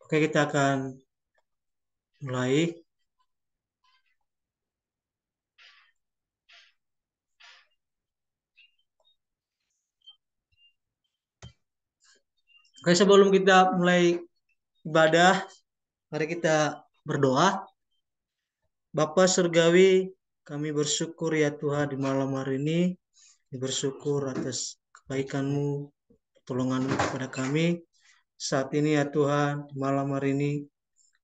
Oke, kita akan mulai. Oke, sebelum kita mulai ibadah, mari kita berdoa. Bapa Surgawi, kami bersyukur ya Tuhan di malam hari ini. Bersyukur atas kebaikan-Mu, pertolongan-Mu kepada kami. Saat ini ya Tuhan, di malam hari ini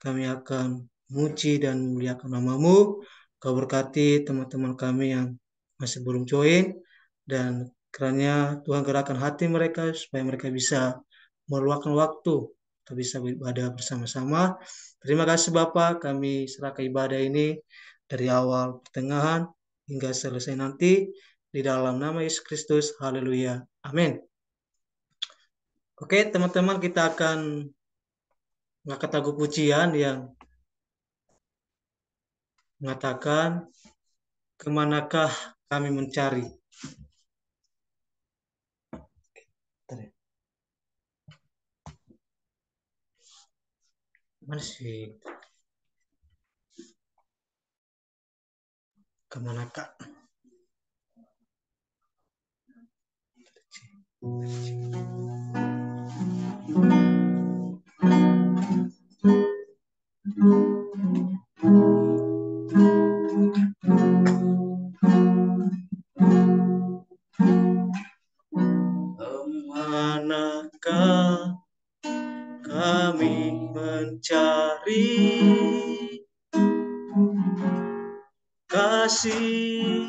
kami akan memuji dan memuliakan nama-Mu. Kau berkati teman-teman kami yang masih belum join, dan kiranya Tuhan gerakkan hati mereka supaya mereka bisa meluangkan waktu untuk bisa beribadah bersama-sama. Terima kasih Bapak, kami serahkan ibadah ini dari awal, pertengahan, hingga selesai nanti. Di dalam nama Yesus Kristus, haleluya, amin. Oke teman-teman, kita akan mengangkat lagu pujian yang mengatakan, kemanakah kami mencari. Mana sih? Kemanakah? Kemanakah kami mencari kasih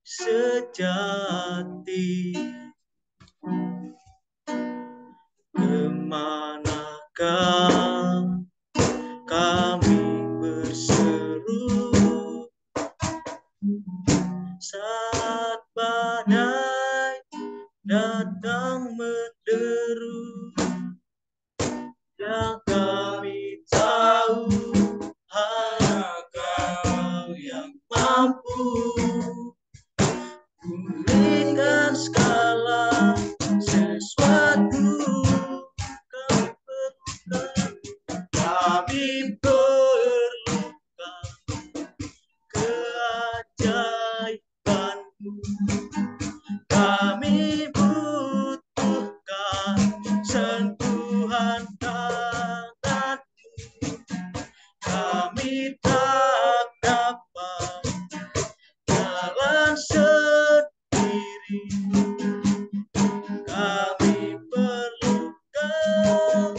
sejati? Kemanakah kami berseru saat badai datang menderu? Yang kami tahu hanya Kau yang mampu pulihkan segala sesuatu. Kami perlukan keajaiban-Mu. Kami butuhkan sentuhan tangan-Mu. Kami tak dapat jalan sendiri. Kami perlukan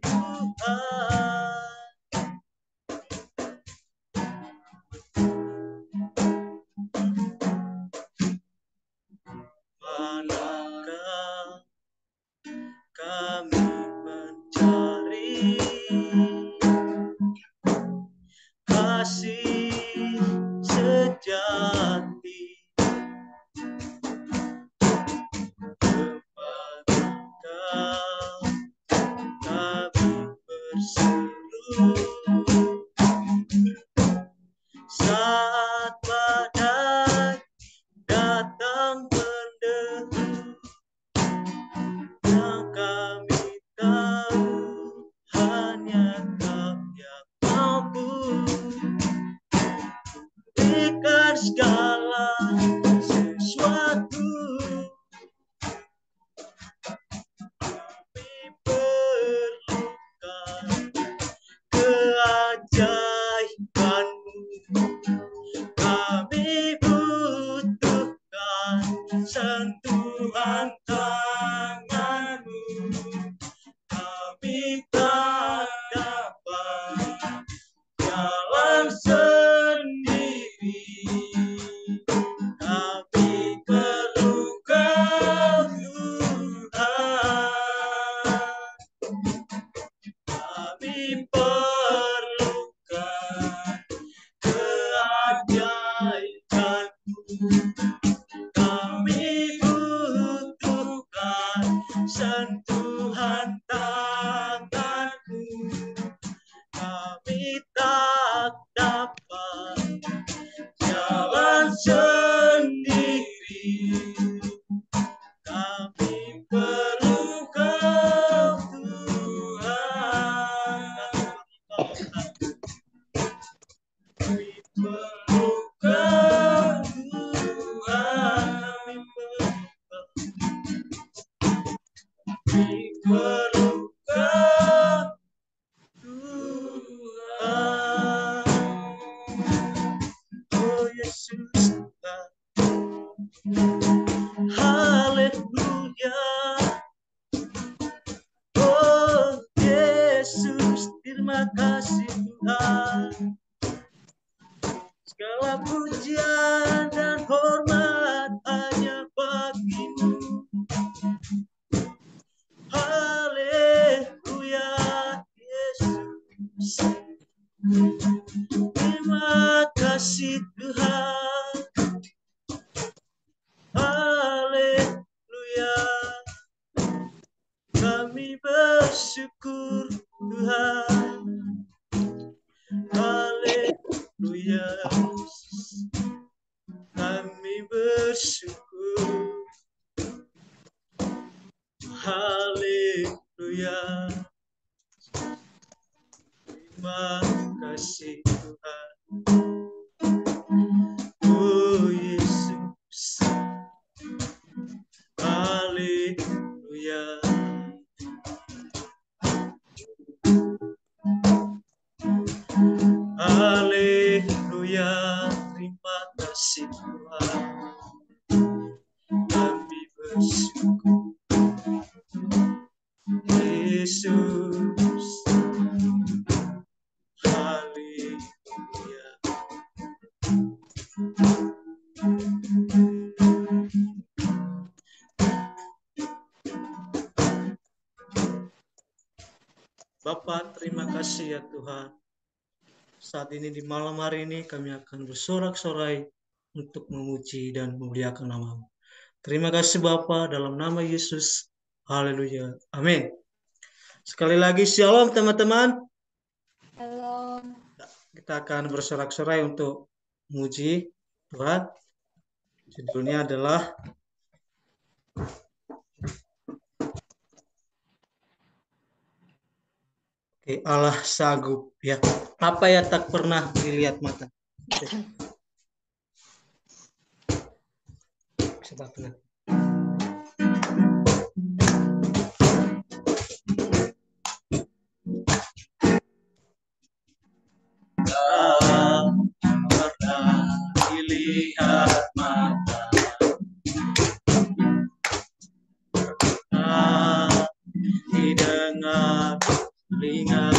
Tuhan. Manakah kami mencari kasih sejati? Kemanakah kami berseru saat badai datang menderu? Yang kami tahu hanya Kau yang mampu berikan segala sesuatu. Kami perlukan keajaiban-Mu. Kami butuhkan sentuhan tangan-Mu. Kami tak dapat jalan sendiri. Kami perlukan Tuhan. Kami perlukan keajaiban-Mu. Kami butuhkan sentuhan tangan-Mu. Kami tak dapat jalan sendiri. Kami perlukan Tuhan. diperlukan Tuhan. Oh Yesus Tuhan, haleluya. Oh Yesus, terima kasih Tuhan. Segala pujian dan hormat hanya bagimu. Haleluya Yesus, terima kasih Tuhan. Haleluya, kami bersyukur Tuhan. Haleluya, kami bersyukur. Haleluya, terima kasih Tuhan. Oh Yesus, haleluya. Haleluya, terima kasih Tuhan. Kami bersyukur Yesus. Haleluya. Bapak, terima kasih ya Tuhan. Saat ini di malam hari ini kami akan bersorak-sorai untuk memuji dan memuliakan nama-Mu. Terima kasih Bapa, dalam nama Yesus. Haleluya. Amin. Sekali lagi shalom teman-teman. Halo. Kita akan bersorak-sorai untuk memuji Tuhan. Judulnya adalah Allah sanggup, ya. Apa yang tak pernah dilihat mata. Sebabnya. Tak pernah dilihat mata, tak didengar telinga,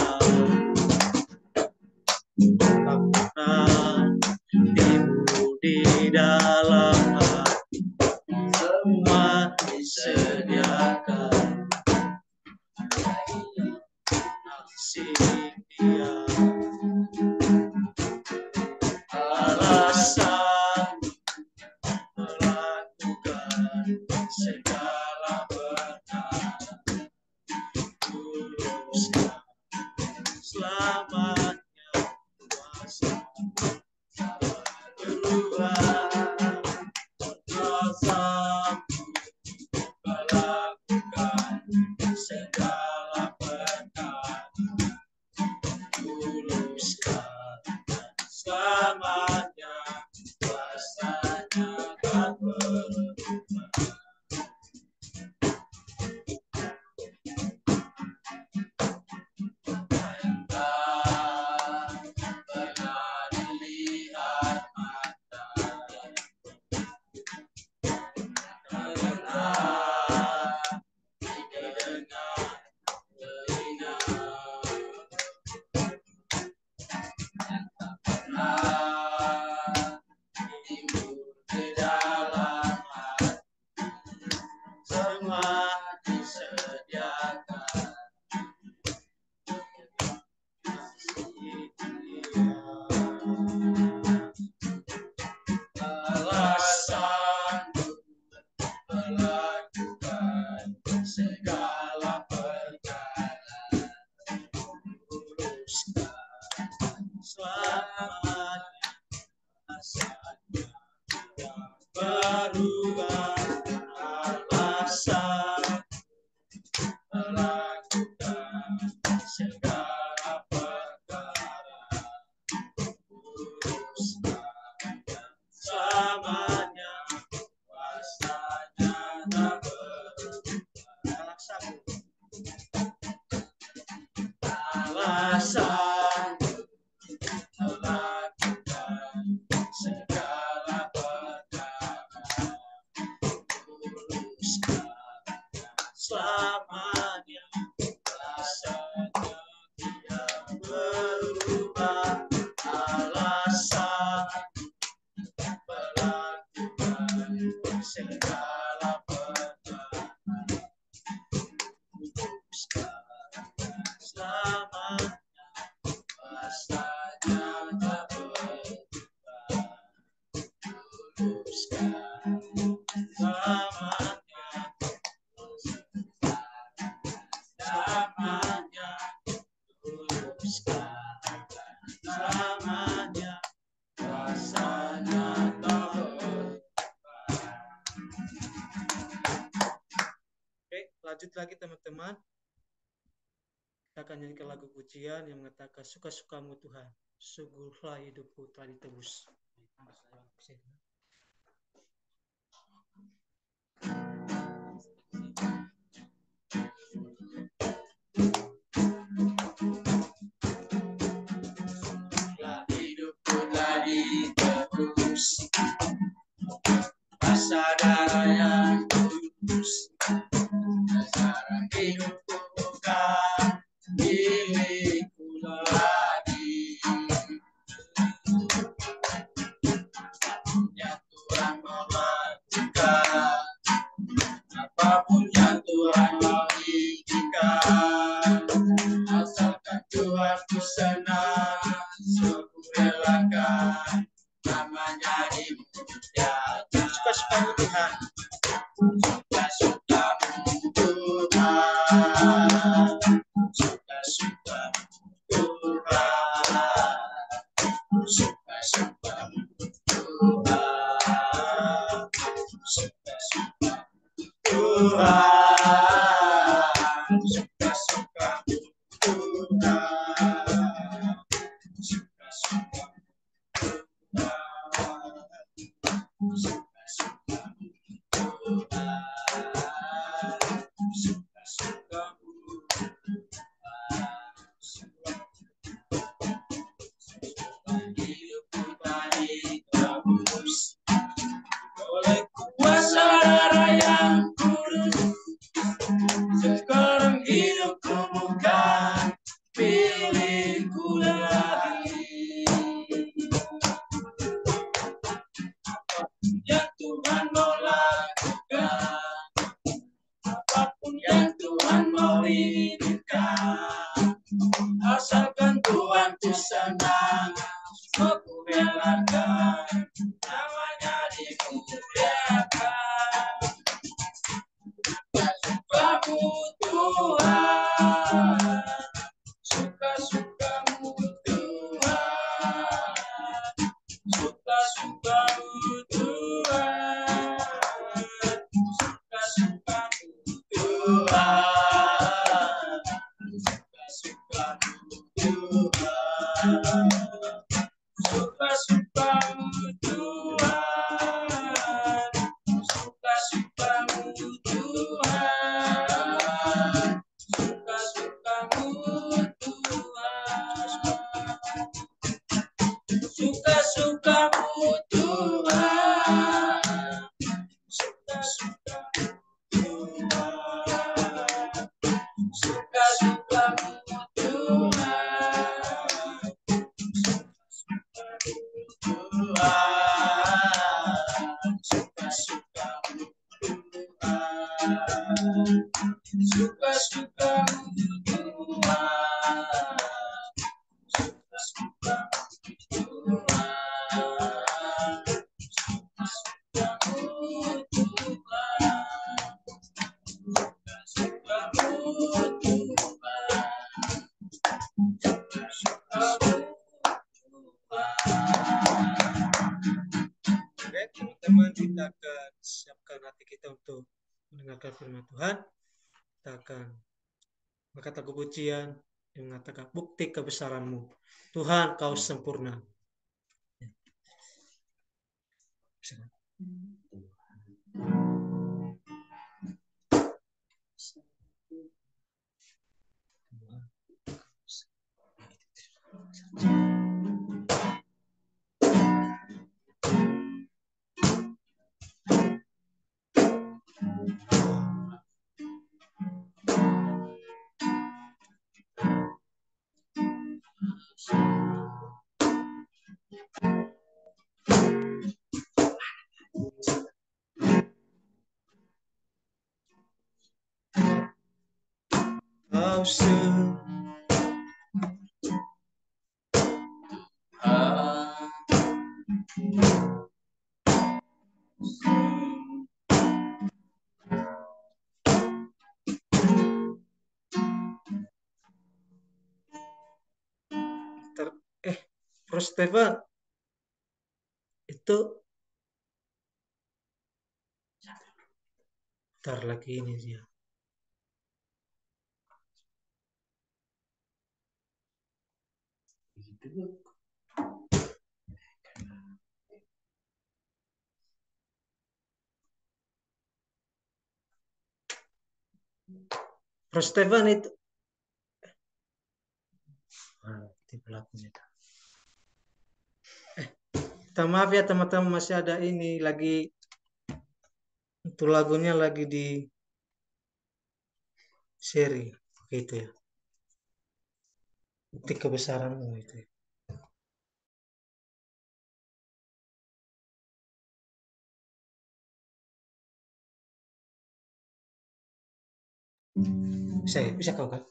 tak pernah timbul di dalam hati, semua disediakan kasih Dia. Alasan melakukan segala perkara, tuluskan selamanya kuasa berubah, kuasa melakukan segala perkara, tuluskan selamanya kuasanya akan berubah. Pernah dilihat mata, pernah didengar lagi teman-teman. Kita akan nyanyikan lagu pujian yang mengatakan suka-sukamu Tuhan. Sungguhlah hidupku telah ditebus. Hidupku telah ditebus, rasa darah yang kudus. Sekarang hidupku bukan milikku lagi. Ya Tuhan mau lakukan, apapun yang Tuhan mau izinkan, asalkan Tuhan ku senang, aku relakan namanya dimuliakan. Suka-sukamu Tuhan. Suka-sukamu Tuhan, suka-sukamu Tuhan, suka-sukamu Tuhan, suka-sukamu Tuhan, suka-sukamu Tuhan, suka-sukamu Tuhan, suka-sukamu oleh kuasa darah yang kudus. Sekarang hidupku bukan milikku lagi. Yang Tuhan mau lakukan, apapun yang Tuhan mau izinkan, asalkan Tuhan ku senang, aku relakan namanya dimuliakan. Suka-sukamu Tuhan, suka-sukamu Tuhan, suka-sukamu Tuhan, suka-sukamu Tuhan, suka-sukamu Tuhan, suka-sukamu Tuhan, suka-sukamu Tuhan, suka-sukamu Tuhan, suka-sukamu Tuhan, suka-sukamu Tuhan, suka-sukamu Tuhan, suka-sukamu Tuhan, suka-sukamu Tuhan, suka-sukamu Tuhan, suka-sukamu Baik teman-teman, kita akan siapkan hati kita untuk mendengarkan firman Tuhan. Kita akan berkata lagu pujian yang mengatakan bukti kebesaran-Mu. Tuhan, Kau sempurna. Kau Bro Stephen, itu ntar lagi ini dia. Terus Stefan itu di belakangnya. Minta maaf ya teman-teman, masih ada ini lagi, itu lagunya lagi di seri begitu ya. Bukti kebesaranmu itu ya. Bisa kau kan?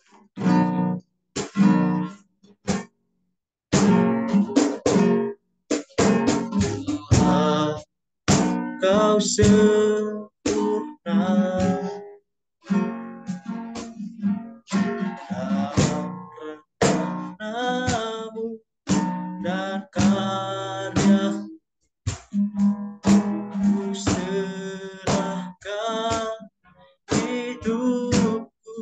Kau sempurna dalam rencanamu dan karya, ku serahkan hidupku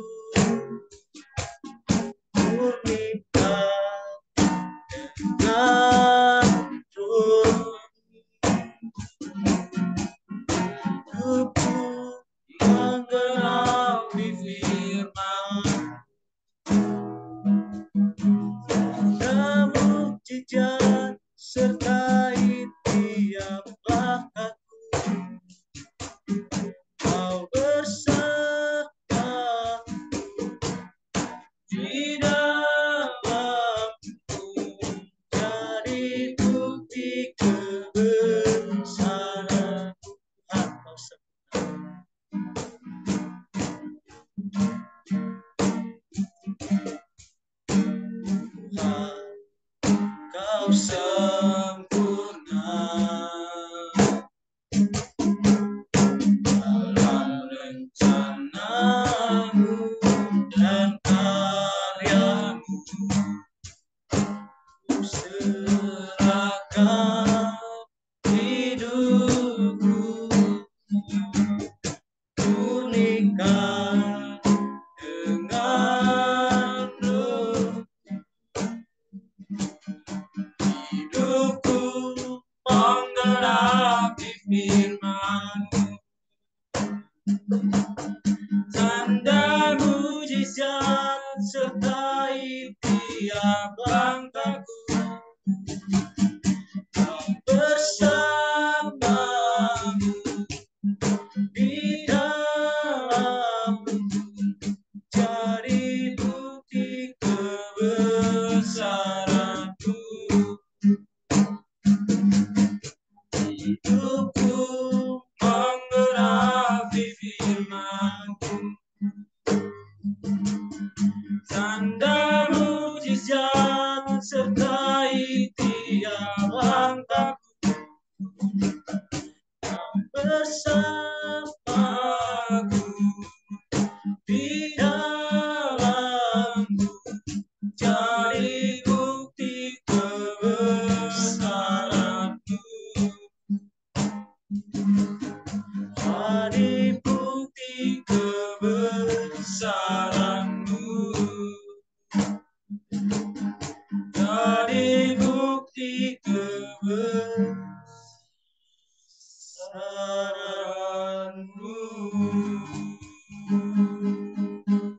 murnikan dengan roh. Hidupku menggenapi firman dan mukjizat sertai tiap langkahku. Kau bersama di dalamku, jadi bukti kebesaran Tuhan. Kau Tuhan, kau sempurna dalam rencanamu dan karyamu, ku serahkan hidupku murnikan dengan roh. Hidupku menggenapi firman-Mu, tanda mujizat sertai tiap langkahku. Kau bersamamu di dalamku, jadi bukti kebesaran-Mu. Hidupku menggenapi firman-Mu, tanda mujizat sertai tiap langkahku. Kau bersamaku di dalamku, jadi bukti kebesaran-Mu. Jadi bukti kebesaran-Mu. Jadi bukti kebesaran-Mu.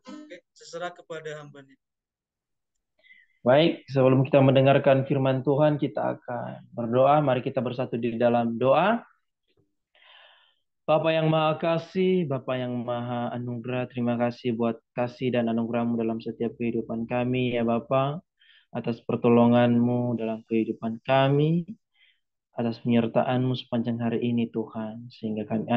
Oke, terserah kepada hamba-Nya. Baik, sebelum kita mendengarkan firman Tuhan, kita akan berdoa. Mari kita bersatu di dalam doa. Bapa yang Maha Kasih, Bapa yang Maha Anugerah, terima kasih buat kasih dan anugerah-Mu dalam setiap kehidupan kami, ya Bapa, atas pertolongan-Mu dalam kehidupan kami, atas penyertaan-Mu sepanjang hari ini, Tuhan, sehingga kami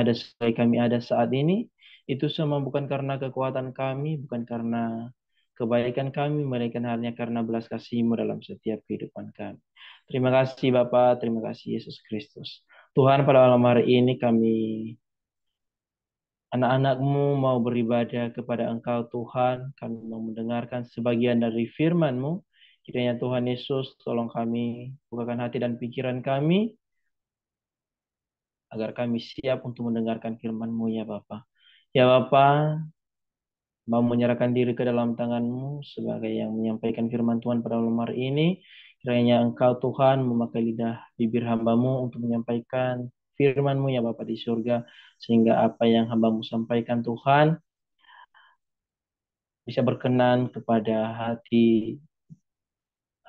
ada saat ini. Itu semua bukan karena kekuatan kami, bukan karena kebaikan kami, melainkan hanya karena belas kasih-Mu dalam setiap kehidupan kami. Terima kasih Bapa, terima kasih Yesus Kristus. Tuhan, pada malam hari ini kami anak-anak-Mu mau beribadah kepada Engkau Tuhan. Kami mau mendengarkan sebagian dari firman-Mu. Kiranya Tuhan Yesus tolong kami, bukakan hati dan pikiran kami, agar kami siap untuk mendengarkan firman-Mu ya Bapa. Ya Bapa, mau menyerahkan diri ke dalam tangan-Mu sebagai yang menyampaikan firman Tuhan pada malam hari ini. Kiranya Engkau Tuhan memakai lidah bibir hamba-Mu untuk menyampaikan firman-Mu ya Bapa di surga. Sehingga apa yang hamba-Mu sampaikan Tuhan bisa berkenan kepada hati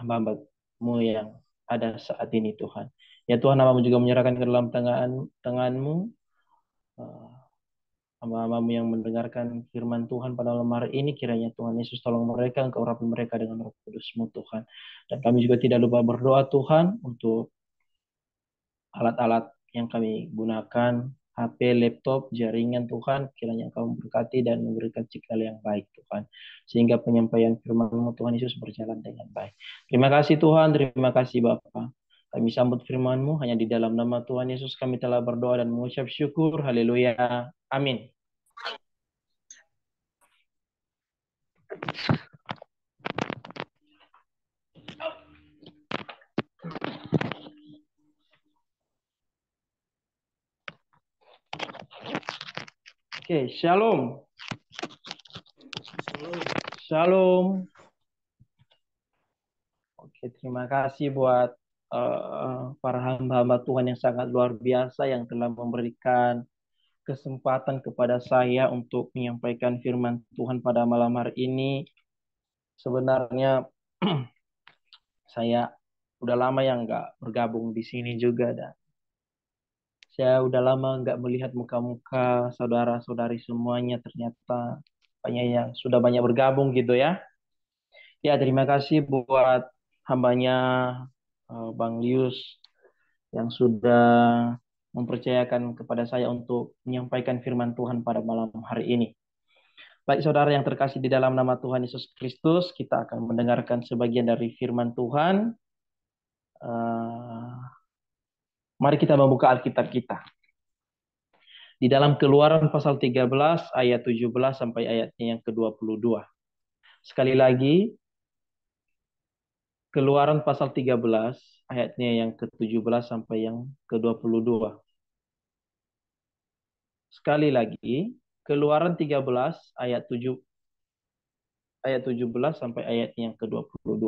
hamba-hamba-Mu yang ada saat ini Tuhan. Ya Tuhan, hamba-Mu juga menyerahkan ke dalam tangan-Mu hamba-hamba-Mu yang mendengarkan firman Tuhan pada malam hari ini. Kiranya Tuhan Yesus tolong mereka, Engkau urapi mereka dengan Roh Kudus-Mu Tuhan. Dan kami juga tidak lupa berdoa Tuhan untuk alat-alat yang kami gunakan, HP, laptop, jaringan Tuhan, kiranya Engkau memberkati dan memberikan cikal yang baik Tuhan. Sehingga penyampaian firman-Mu Tuhan Yesus berjalan dengan baik. Terima kasih Tuhan, terima kasih Bapa. Kami sambut firman-Mu hanya di dalam nama Tuhan Yesus kami telah berdoa dan mengucap syukur. Haleluya. Amin. Oke, shalom. Shalom. Oke, terima kasih buat para hamba-hamba Tuhan yang sangat luar biasa yang telah memberikan kesempatan kepada saya untuk menyampaikan firman Tuhan pada malam hari ini. Sebenarnya saya udah lama yang nggak bergabung di sini juga, dan saya udah lama nggak melihat muka-muka saudara-saudari semuanya. Ternyata banyak yang sudah banyak bergabung gitu ya. Ya, terima kasih buat hambanya Bang Lius yang sudah mempercayakan kepada saya untuk menyampaikan firman Tuhan pada malam hari ini. Baik saudara yang terkasih di dalam nama Tuhan Yesus Kristus, kita akan mendengarkan sebagian dari firman Tuhan. Mari kita membuka Alkitab kita. Di dalam Keluaran pasal 13 ayat 17 sampai ayatnya yang ke-22. Sekali lagi, Keluaran pasal 13 ayatnya yang ke-17 sampai yang ke-22. Sekali lagi, Keluaran 13 ayat 17 sampai ayat yang ke-22.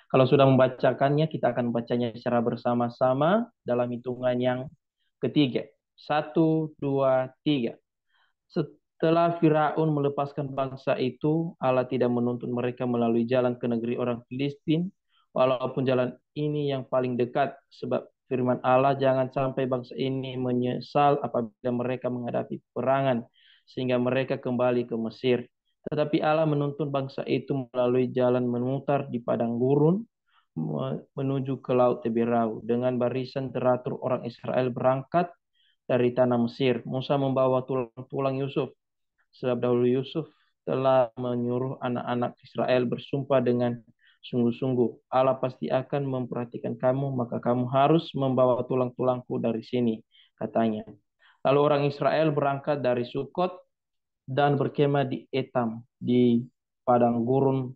Kalau sudah membacakannya, kita akan bacanya secara bersama-sama dalam hitungan yang ketiga. 1, 2, 3. Setelah Firaun melepaskan bangsa itu, Allah tidak menuntun mereka melalui jalan ke negeri orang Filistin, walaupun jalan ini yang paling dekat, sebab firman Allah, jangan sampai bangsa ini menyesal apabila mereka menghadapi peperangan, sehingga mereka kembali ke Mesir. Tetapi Allah menuntun bangsa itu melalui jalan memutar di padang gurun, menuju ke Laut Teberau. Dengan barisan teratur orang Israel berangkat dari tanah Mesir. Musa membawa tulang-tulang Yusuf, sebab dahulu Yusuf telah menyuruh anak-anak Israel bersumpah dengan sungguh-sungguh, Allah pasti akan memperhatikan kamu, maka kamu harus membawa tulang-tulangku dari sini, katanya. Lalu orang Israel berangkat dari Sukot dan berkemah di Etam, di padang gurun.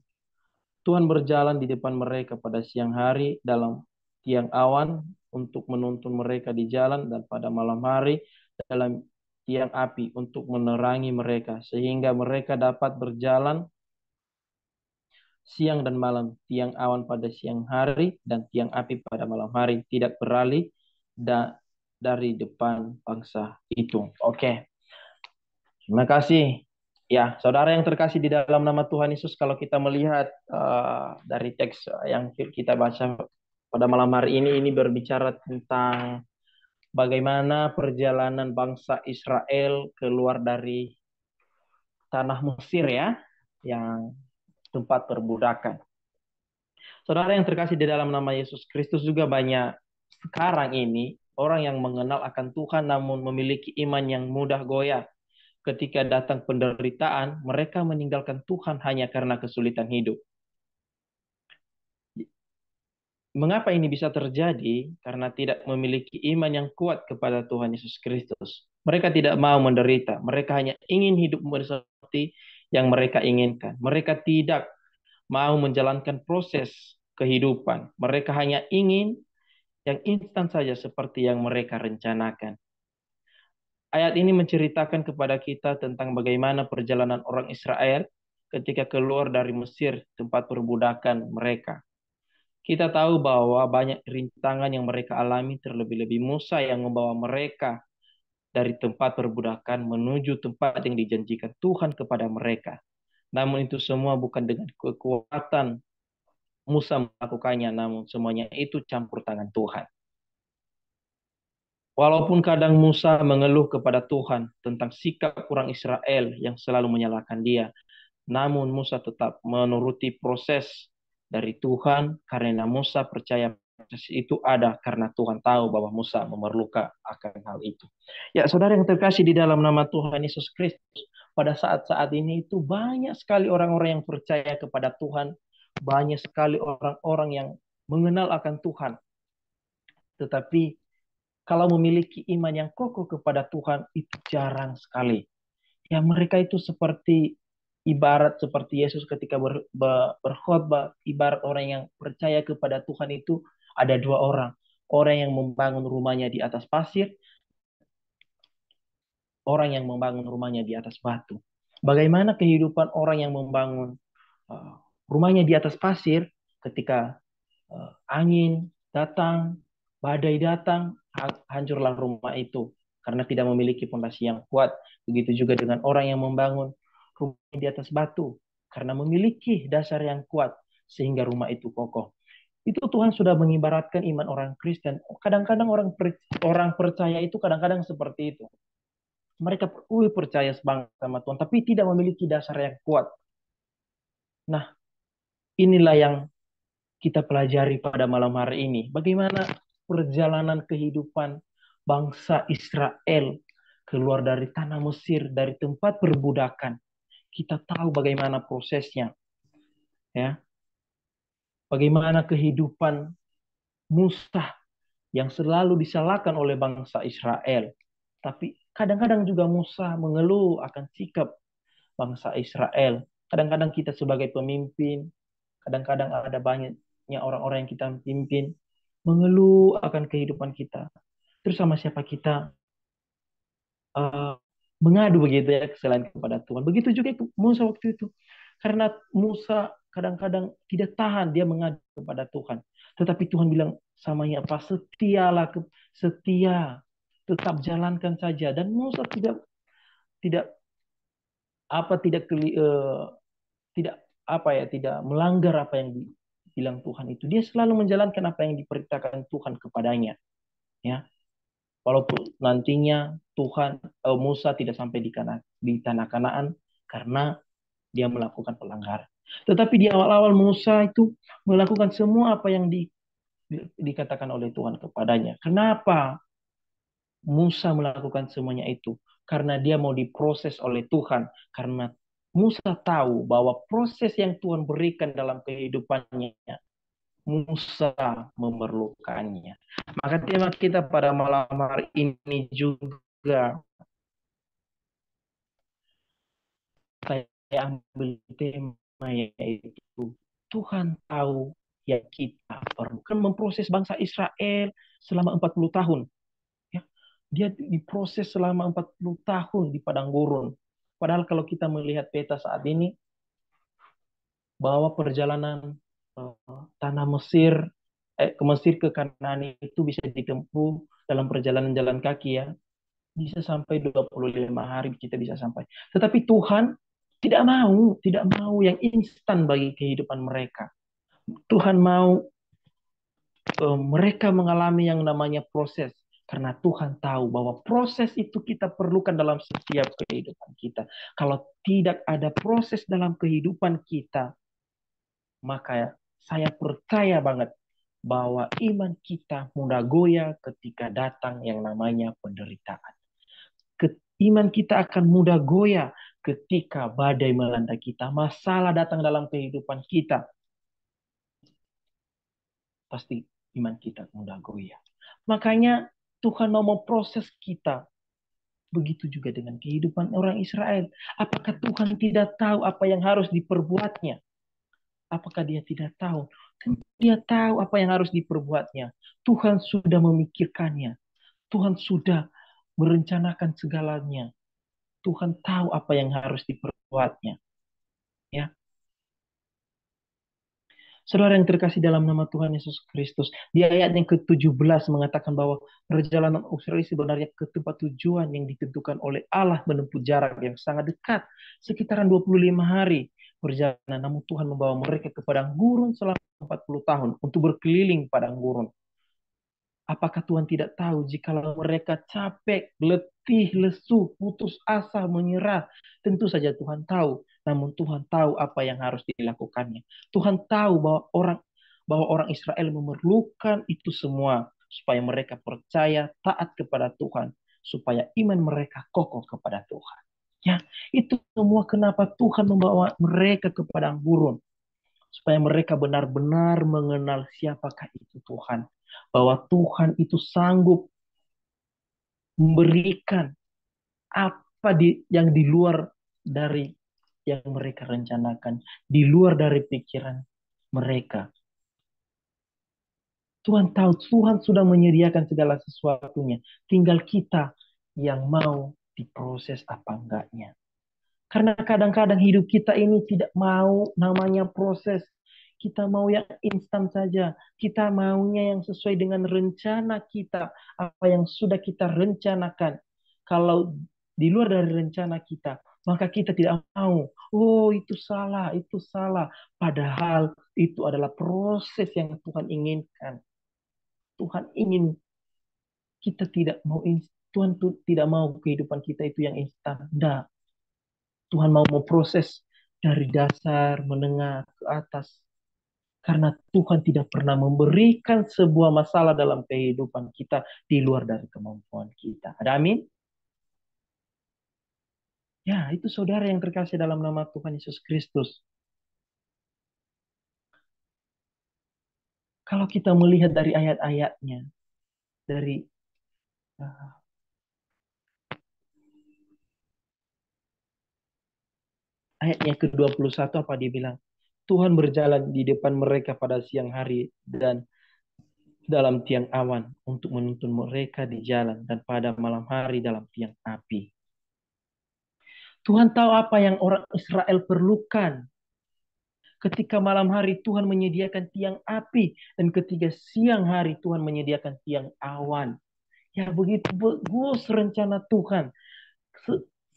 Tuhan berjalan di depan mereka pada siang hari dalam tiang awan untuk menuntun mereka di jalan, dan pada malam hari dalam tiang api untuk menerangi mereka, sehingga mereka dapat berjalan siang dan malam. Tiang awan pada siang hari dan tiang api pada malam hari tidak beralih dari depan bangsa itu. Oke. Terima kasih. Ya, saudara yang terkasih di dalam nama Tuhan Yesus, kalau kita melihat dari teks yang kita baca pada malam hari ini berbicara tentang bagaimana perjalanan bangsa Israel keluar dari tanah Mesir ya, yang tempat perbudakan. Saudara yang terkasih di dalam nama Yesus Kristus, juga banyak sekarang ini orang yang mengenal akan Tuhan namun memiliki iman yang mudah goyah. Ketika datang penderitaan, mereka meninggalkan Tuhan hanya karena kesulitan hidup. Mengapa ini bisa terjadi? Karena tidak memiliki iman yang kuat kepada Tuhan Yesus Kristus. Mereka tidak mau menderita. Mereka hanya ingin hidup seperti yang mereka inginkan. Mereka tidak mau menjalankan proses kehidupan. Mereka hanya ingin yang instan saja seperti yang mereka rencanakan. Ayat ini menceritakan kepada kita tentang bagaimana perjalanan orang Israel ketika keluar dari Mesir, tempat perbudakan mereka. Kita tahu bahwa banyak rintangan yang mereka alami, terlebih-lebih Musa yang membawa mereka dari tempat perbudakan menuju tempat yang dijanjikan Tuhan kepada mereka. Namun itu semua bukan dengan kekuatan Musa melakukannya, namun semuanya itu campur tangan Tuhan. Walaupun kadang Musa mengeluh kepada Tuhan tentang sikap orang Israel yang selalu menyalahkan dia, namun Musa tetap menuruti proses dari Tuhan karena Musa percaya proses itu ada karena Tuhan tahu bahwa Musa memerlukan akan hal itu. Ya, saudara yang terkasih di dalam nama Tuhan Yesus Kristus, pada saat-saat ini itu banyak sekali orang-orang yang percaya kepada Tuhan, banyak sekali orang-orang yang mengenal akan Tuhan. Tetapi kalau memiliki iman yang kokoh kepada Tuhan itu jarang sekali. Ya, mereka itu seperti ibarat seperti Yesus ketika berkhotbah, ibarat orang yang percaya kepada Tuhan itu ada dua orang. Orang yang membangun rumahnya di atas pasir, orang yang membangun rumahnya di atas batu. Bagaimana kehidupan orang yang membangun uh, rumahnya di atas pasir ketika angin datang, badai datang, hancurlah rumah itu karena tidak memiliki fondasi yang kuat. Begitu juga dengan orang yang membangun rumah di atas batu karena memiliki dasar yang kuat sehingga rumah itu kokoh. Itu Tuhan sudah mengibaratkan iman orang Kristen. Kadang-kadang orang percaya itu kadang-kadang seperti itu. Mereka percaya sama Tuhan, tapi tidak memiliki dasar yang kuat. Nah, inilah yang kita pelajari pada malam hari ini. Bagaimana perjalanan kehidupan bangsa Israel keluar dari tanah Mesir, dari tempat perbudakan. Kita tahu bagaimana prosesnya, ya. Bagaimana kehidupan Musa yang selalu disalahkan oleh bangsa Israel. Tapi kadang-kadang juga Musa mengeluh akan sikap bangsa Israel. Kadang-kadang kita sebagai pemimpin, kadang-kadang ada banyaknya orang-orang yang kita pimpin, mengeluh akan kehidupan kita. Terus sama siapa kita uh, mengadu begitu ya, selain kepada Tuhan. Begitu juga Musa waktu itu. Karena Musa kadang-kadang tidak tahan, dia mengadu kepada Tuhan. Tetapi Tuhan bilang samanya apa? Setia, tetap jalankan saja. Dan Musa tidak tidak tidak tidak melanggar apa yang dibilang Tuhan itu. Dia selalu menjalankan apa yang diperintahkan Tuhan kepadanya. Ya, walaupun nantinya Musa tidak sampai di tanah Kanaan karena dia melakukan pelanggaran. Tetapi di awal-awal Musa itu melakukan semua apa yang dikatakan oleh Tuhan kepadanya. Kenapa Musa melakukan semuanya itu? Karena dia mau diproses oleh Tuhan. Karena Musa tahu bahwa proses yang Tuhan berikan dalam kehidupannya, Musa memerlukannya. Maka tema kita pada malam hari ini juga, saya ambil tema yaitu Tuhan tahu yang kita perlu. Kan memproses bangsa Israel selama 40 tahun. Ya, dia diproses selama 40 tahun di padang gurun. Padahal kalau kita melihat peta saat ini, bahwa perjalanan tanah Mesir, ke Mesir ke Kanaan itu bisa ditempuh dalam perjalanan jalan kaki ya. Bisa sampai 25 hari kita bisa sampai. Tetapi Tuhan tidak mau yang instan bagi kehidupan mereka. Tuhan mau mereka mengalami yang namanya proses. Karena Tuhan tahu bahwa proses itu kita perlukan dalam setiap kehidupan kita. Kalau tidak ada proses dalam kehidupan kita, maka saya percaya banget bahwa iman kita mudah goyah ketika datang yang namanya penderitaan. Iman kita akan mudah goyah ketika badai melanda kita, masalah datang dalam kehidupan kita. Pasti iman kita mudah goyah. Makanya Tuhan mau memproses kita. Begitu juga dengan kehidupan orang Israel. Apakah Tuhan tidak tahu apa yang harus diperbuatnya? Apakah dia tidak tahu? Dia tahu apa yang harus diperbuatnya. Tuhan sudah memikirkannya. Tuhan sudah merencanakan segalanya. Tuhan tahu apa yang harus diperbuatnya. Ya, Saudara yang terkasih dalam nama Tuhan Yesus Kristus, di ayat yang ke-17 mengatakan bahwa perjalanan Israel sebenarnya ke tempat tujuan yang ditentukan oleh Allah menempuh jarak yang sangat dekat, sekitaran 25 hari perjalanan. Namun Tuhan membawa mereka ke padang gurun selama 40 tahun untuk berkeliling padang gurun. Apakah Tuhan tidak tahu jikalau mereka capek, letih, lesu, putus asa, menyerah? Tentu saja Tuhan tahu. Namun Tuhan tahu apa yang harus dilakukannya. Tuhan tahu bahwa orang Israel memerlukan itu semua supaya mereka percaya, taat kepada Tuhan, supaya iman mereka kokoh kepada Tuhan. Ya, itu semua kenapa Tuhan membawa mereka ke padang gurun, supaya mereka benar-benar mengenal siapakah itu Tuhan, bahwa Tuhan itu sanggup memberikan yang di luar dari yang mereka rencanakan, di luar dari pikiran mereka. Tuhan tahu, Tuhan sudah menyediakan segala sesuatunya. Tinggal kita yang mau diproses apa enggaknya. Karena kadang-kadang hidup kita ini tidak mau namanya proses. Kita mau yang instan saja. Kita maunya yang sesuai dengan rencana kita. Apa yang sudah kita rencanakan. Kalau di luar dari rencana kita, maka kita tidak mau. Oh, itu salah, itu salah. Padahal itu adalah proses yang Tuhan inginkan. Tuhan ingin kita tidak mau Tuhan tuh tidak mau kehidupan kita itu yang instan. Tidak. Tuhan mau memproses dari dasar, menengah, ke atas. Karena Tuhan tidak pernah memberikan sebuah masalah dalam kehidupan kita di luar dari kemampuan kita. Ada amin? Ya, itu saudara yang terkasih dalam nama Tuhan Yesus Kristus. Kalau kita melihat dari ayat-ayatnya, dari ayatnya ke-21 apa dia bilang? Tuhan berjalan di depan mereka pada siang hari dan dalam tiang awan untuk menuntun mereka di jalan dan pada malam hari dalam tiang api. Tuhan tahu apa yang orang Israel perlukan. Ketika malam hari Tuhan menyediakan tiang api dan ketika siang hari Tuhan menyediakan tiang awan. Ya begitu bagus rencana Tuhan.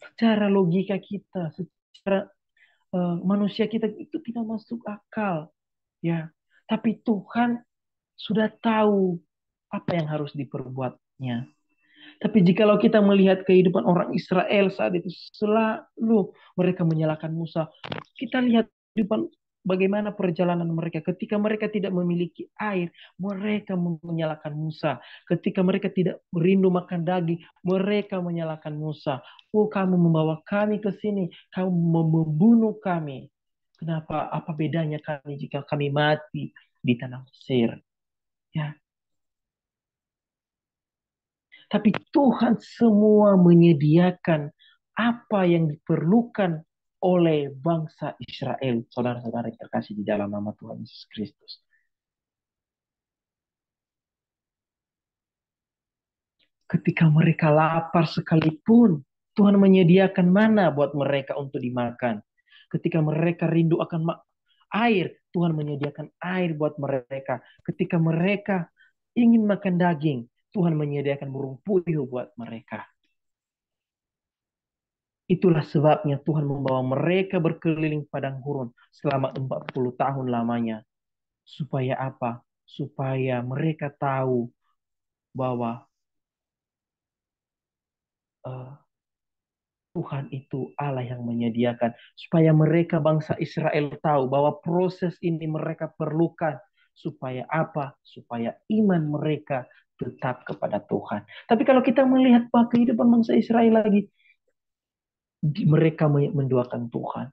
Secara logika kita, secara manusia kita itu tidak masuk akal. Ya, tapi Tuhan sudah tahu apa yang harus diperbuatnya. Tapi jikalau kita melihat kehidupan orang Israel saat itu selalu mereka menyalahkan Musa. Kita lihat kehidupan bagaimana perjalanan mereka. Ketika mereka tidak memiliki air, mereka menyalahkan Musa. Ketika mereka tidak merindu makan daging, mereka menyalahkan Musa. Oh, kamu membawa kami ke sini, kamu membunuh kami. Kenapa? Apa bedanya kami jika kami mati di tanah Mesir? Ya, tapi Tuhan semua menyediakan apa yang diperlukan oleh bangsa Israel. Saudara-saudara yang terkasih di dalam nama Tuhan Yesus Kristus. Ketika mereka lapar sekalipun, Tuhan menyediakan mana buat mereka untuk dimakan. Ketika mereka rindu akan air, Tuhan menyediakan air buat mereka. Ketika mereka ingin makan daging, Tuhan menyediakan burung puyuh buat mereka. Itulah sebabnya Tuhan membawa mereka berkeliling padang gurun selama 40 tahun lamanya. Supaya apa? Supaya mereka tahu bahwa uh, Tuhan itu Allah yang menyediakan. Supaya mereka bangsa Israel tahu bahwa proses ini mereka perlukan. Supaya apa? Supaya iman mereka tetap kepada Tuhan. Tapi kalau kita melihat kehidupan bangsa Israel lagi, mereka mendoakan Tuhan.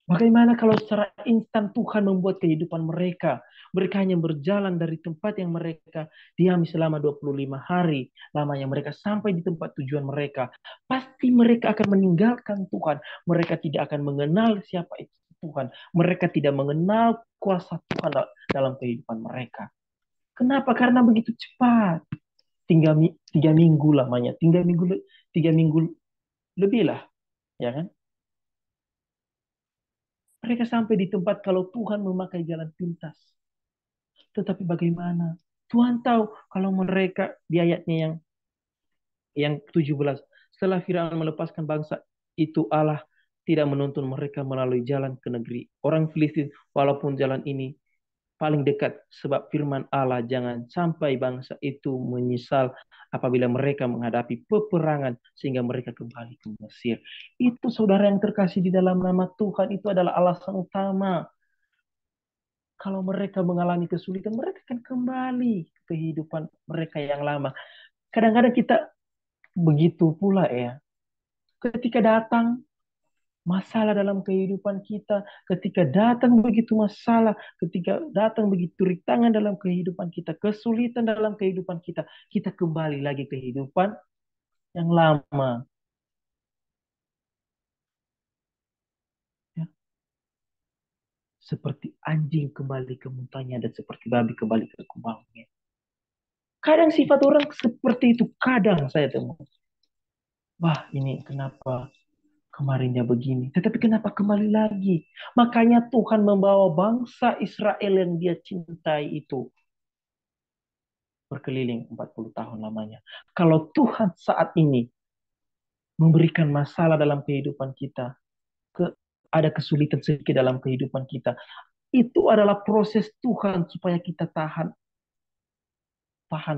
Bagaimana kalau secara instan Tuhan membuat kehidupan mereka? Mereka hanya berjalan dari tempat yang mereka diami selama 25 hari. Lamanya mereka sampai di tempat tujuan mereka. Pasti mereka akan meninggalkan Tuhan. Mereka tidak akan mengenal siapa itu Tuhan. Mereka tidak mengenal kuasa Tuhan dalam kehidupan mereka. Kenapa? Karena begitu cepat. 3 minggu lamanya. 3 minggu lebih lah. Ya kan? Mereka sampai di tempat kalau Tuhan memakai jalan pintas. Tetapi bagaimana? Tuhan tahu kalau mereka di ayatnya yang 17. Setelah Firaun melepaskan bangsa itu, Allah tidak menuntun mereka melalui jalan ke negeri orang Filistin, walaupun jalan ini paling dekat, sebab firman Allah, jangan sampai bangsa itu menyesal apabila mereka menghadapi peperangan sehingga mereka kembali ke Mesir. Itu saudara yang terkasih di dalam nama Tuhan, itu adalah alasan utama. Kalau mereka mengalami kesulitan, mereka akan kembali ke kehidupan mereka yang lama. Kadang-kadang kita begitu pula ya. Ketika datang masalah dalam kehidupan kita, ketika datang begitu masalah, ketika datang begitu rintangan dalam kehidupan kita, kesulitan dalam kehidupan kita, kita kembali lagi ke kehidupan yang lama. Ya. Seperti anjing kembali ke muntahnya dan seperti babi kembali ke kubangnya. Kadang sifat orang seperti itu, kadang saya temui. Wah, ini kenapa kemarinnya begini, tetapi kenapa kembali lagi? Makanya Tuhan membawa bangsa Israel yang dia cintai itu berkeliling 40 tahun lamanya. Kalau Tuhan saat ini memberikan masalah dalam kehidupan kita, ada kesulitan sedikit dalam kehidupan kita, itu adalah proses Tuhan supaya kita tahan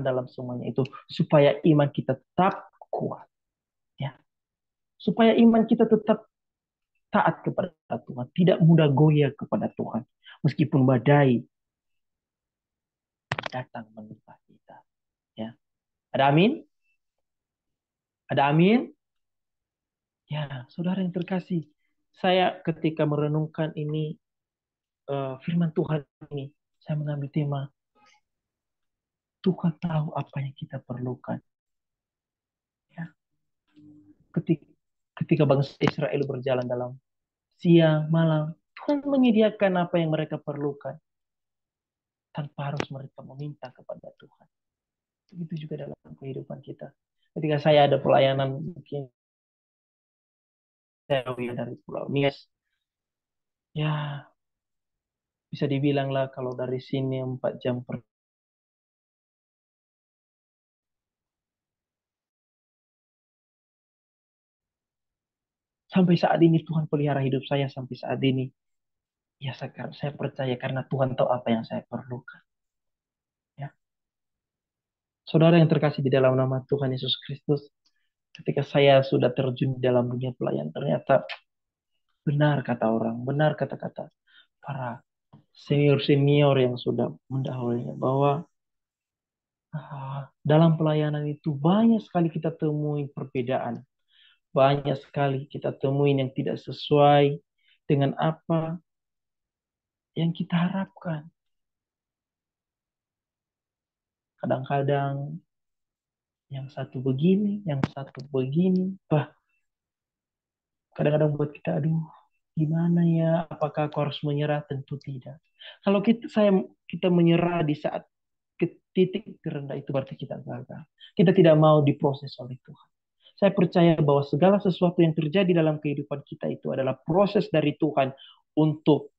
dalam semuanya itu, supaya iman kita tetap kuat, ya, supaya iman kita tetap taat kepada Tuhan, tidak mudah goyah kepada Tuhan, meskipun badai datang menimpa kita. Ya, ada amin? Ada amin? Ya, saudara yang terkasih, saya ketika merenungkan ini, firman Tuhan ini, saya mengambil tema, Tuhan tahu apa yang kita perlukan. Ya. Ketika bangsa Israel berjalan dalam siang, malam, Tuhan menyediakan apa yang mereka perlukan, tanpa harus mereka meminta kepada Tuhan. Begitu juga dalam kehidupan kita. Ketika saya ada pelayanan, mungkin saya dari Pulau Nias, ya bisa dibilang lah kalau dari sini 4 jam per sampai saat ini Tuhan pelihara hidup saya sampai saat ini. Ya saya percaya karena Tuhan tahu apa yang saya perlukan. Ya. Saudara yang terkasih di dalam nama Tuhan Yesus Kristus, ketika saya sudah terjun dalam dunia pelayan, ternyata benar kata orang, benar kata-kata para senior-senior yang sudah mendahulunya bahwa dalam pelayanan itu banyak sekali kita temui perbedaan. Banyak sekali kita temui yang tidak sesuai dengan apa yang kita harapkan. Kadang-kadang yang satu begini, yang satu begini. Kadang-kadang buat kita, aduh, gimana ya? Apakah aku harus menyerah? Tentu tidak. Kalau kita menyerah di saat ke titik terendah itu berarti kita gagal. Kita tidak mau diproses oleh Tuhan. Saya percaya bahwa segala sesuatu yang terjadi dalam kehidupan kita itu adalah proses dari Tuhan untuk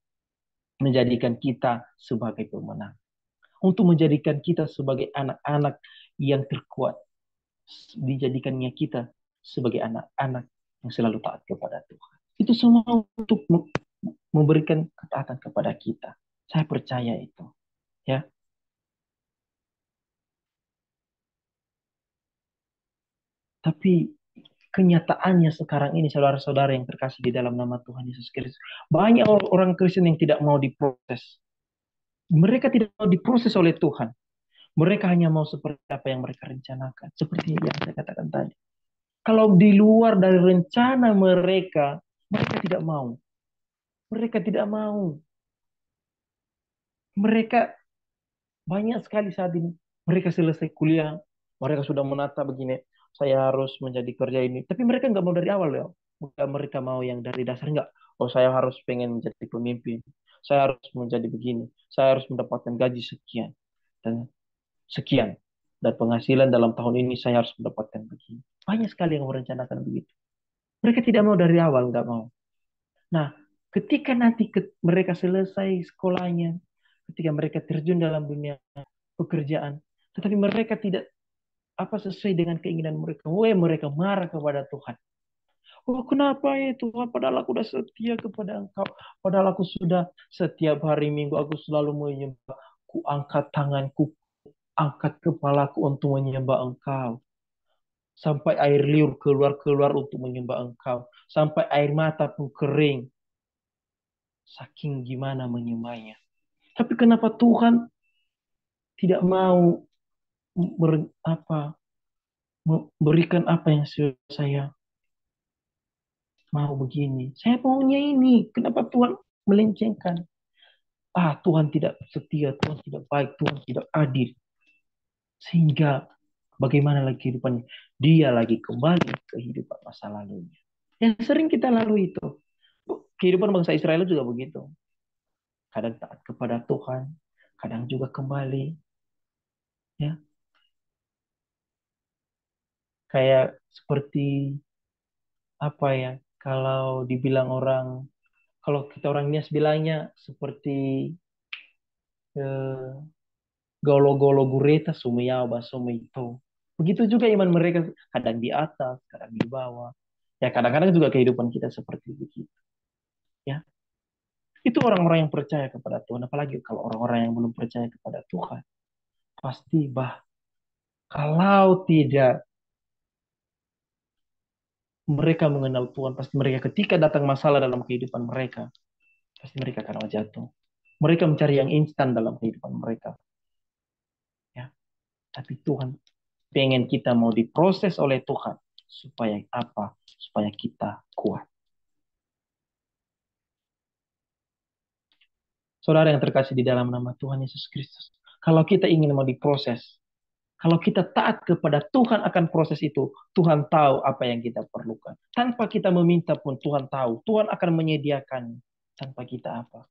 menjadikan kita sebagai pemenang. Untuk menjadikan kita sebagai anak-anak yang terkuat. Dijadikannya kita sebagai anak-anak yang selalu taat kepada Tuhan. Itu semua untuk memberikan ketaatan kepada kita. Saya percaya itu. Ya. Tapi kenyataannya sekarang ini, saudara-saudara yang terkasih di dalam nama Tuhan Yesus Kristus, banyak orang Kristen yang tidak mau diproses. Mereka tidak mau diproses oleh Tuhan. Mereka hanya mau seperti apa yang mereka rencanakan. Seperti yang saya katakan tadi. Kalau di luar dari rencana mereka, mereka tidak mau. Mereka tidak mau. Mereka banyak sekali saat ini. Mereka selesai kuliah. Mereka sudah menata begini. Saya harus menjadi kerja ini. Tapi mereka nggak mau dari awal ya. Bukan mereka mau yang dari dasar. Nggak. Oh, saya harus pengen menjadi pemimpin. Saya harus menjadi begini. Saya harus mendapatkan gaji sekian. Dan sekian. Dan penghasilan dalam tahun ini saya harus mendapatkan begini. Banyak sekali yang merencanakan begitu. Mereka tidak mau dari awal. Nggak mau. Nah, Ketika nanti mereka selesai sekolahnya, ketika mereka terjun dalam dunia pekerjaan, tetapi mereka tidak sesuai dengan keinginan mereka. Mereka marah kepada Tuhan. Oh, kenapa ya Tuhan? Padahal aku sudah setia kepada Engkau. Padahal aku sudah setiap hari Minggu aku selalu menyembah. Ku angkat tanganku, angkat kepalaku untuk menyembah Engkau. Sampai air liur keluar-keluar untuk menyembah Engkau. Sampai air mata pun kering. Saking gimana menyembahnya. Tapi kenapa Tuhan tidak mau memberikan apa yang saya mau begini. Saya maunya ini. Kenapa Tuhan melencengkan? Tuhan tidak setia, Tuhan tidak baik, Tuhan tidak adil. Sehingga bagaimana lagi kehidupannya? Dia lagi kembali ke kehidupan masa lalunya. Yang sering kita lalui itu. Kehidupan bangsa Israel juga begitu. Kadang taat kepada Tuhan, kadang juga kembali. Ya, kayak seperti apa ya? Kalau dibilang orang, kalau kita orang Nias bilangnya seperti eh, golo-golo gureta sumiyao basome itu. Begitu juga iman mereka, kadang di atas, kadang di bawah. Ya kadang-kadang juga kehidupan kita seperti begitu. Ya, itu orang-orang yang percaya kepada Tuhan. Apalagi kalau orang-orang yang belum percaya kepada Tuhan, pasti kalau tidak mereka mengenal Tuhan, pasti mereka ketika datang masalah dalam kehidupan mereka, pasti mereka akan jatuh. Mereka mencari yang instan dalam kehidupan mereka. Ya, tapi Tuhan pengen kita mau diproses oleh Tuhan supaya apa? Supaya kita kuat. Saudara yang terkasih di dalam nama Tuhan Yesus Kristus, kalau kita ingin mau diproses, kalau kita taat kepada Tuhan akan proses itu, Tuhan tahu apa yang kita perlukan. Tanpa kita meminta pun Tuhan tahu, Tuhan akan menyediakan tanpa kita apa.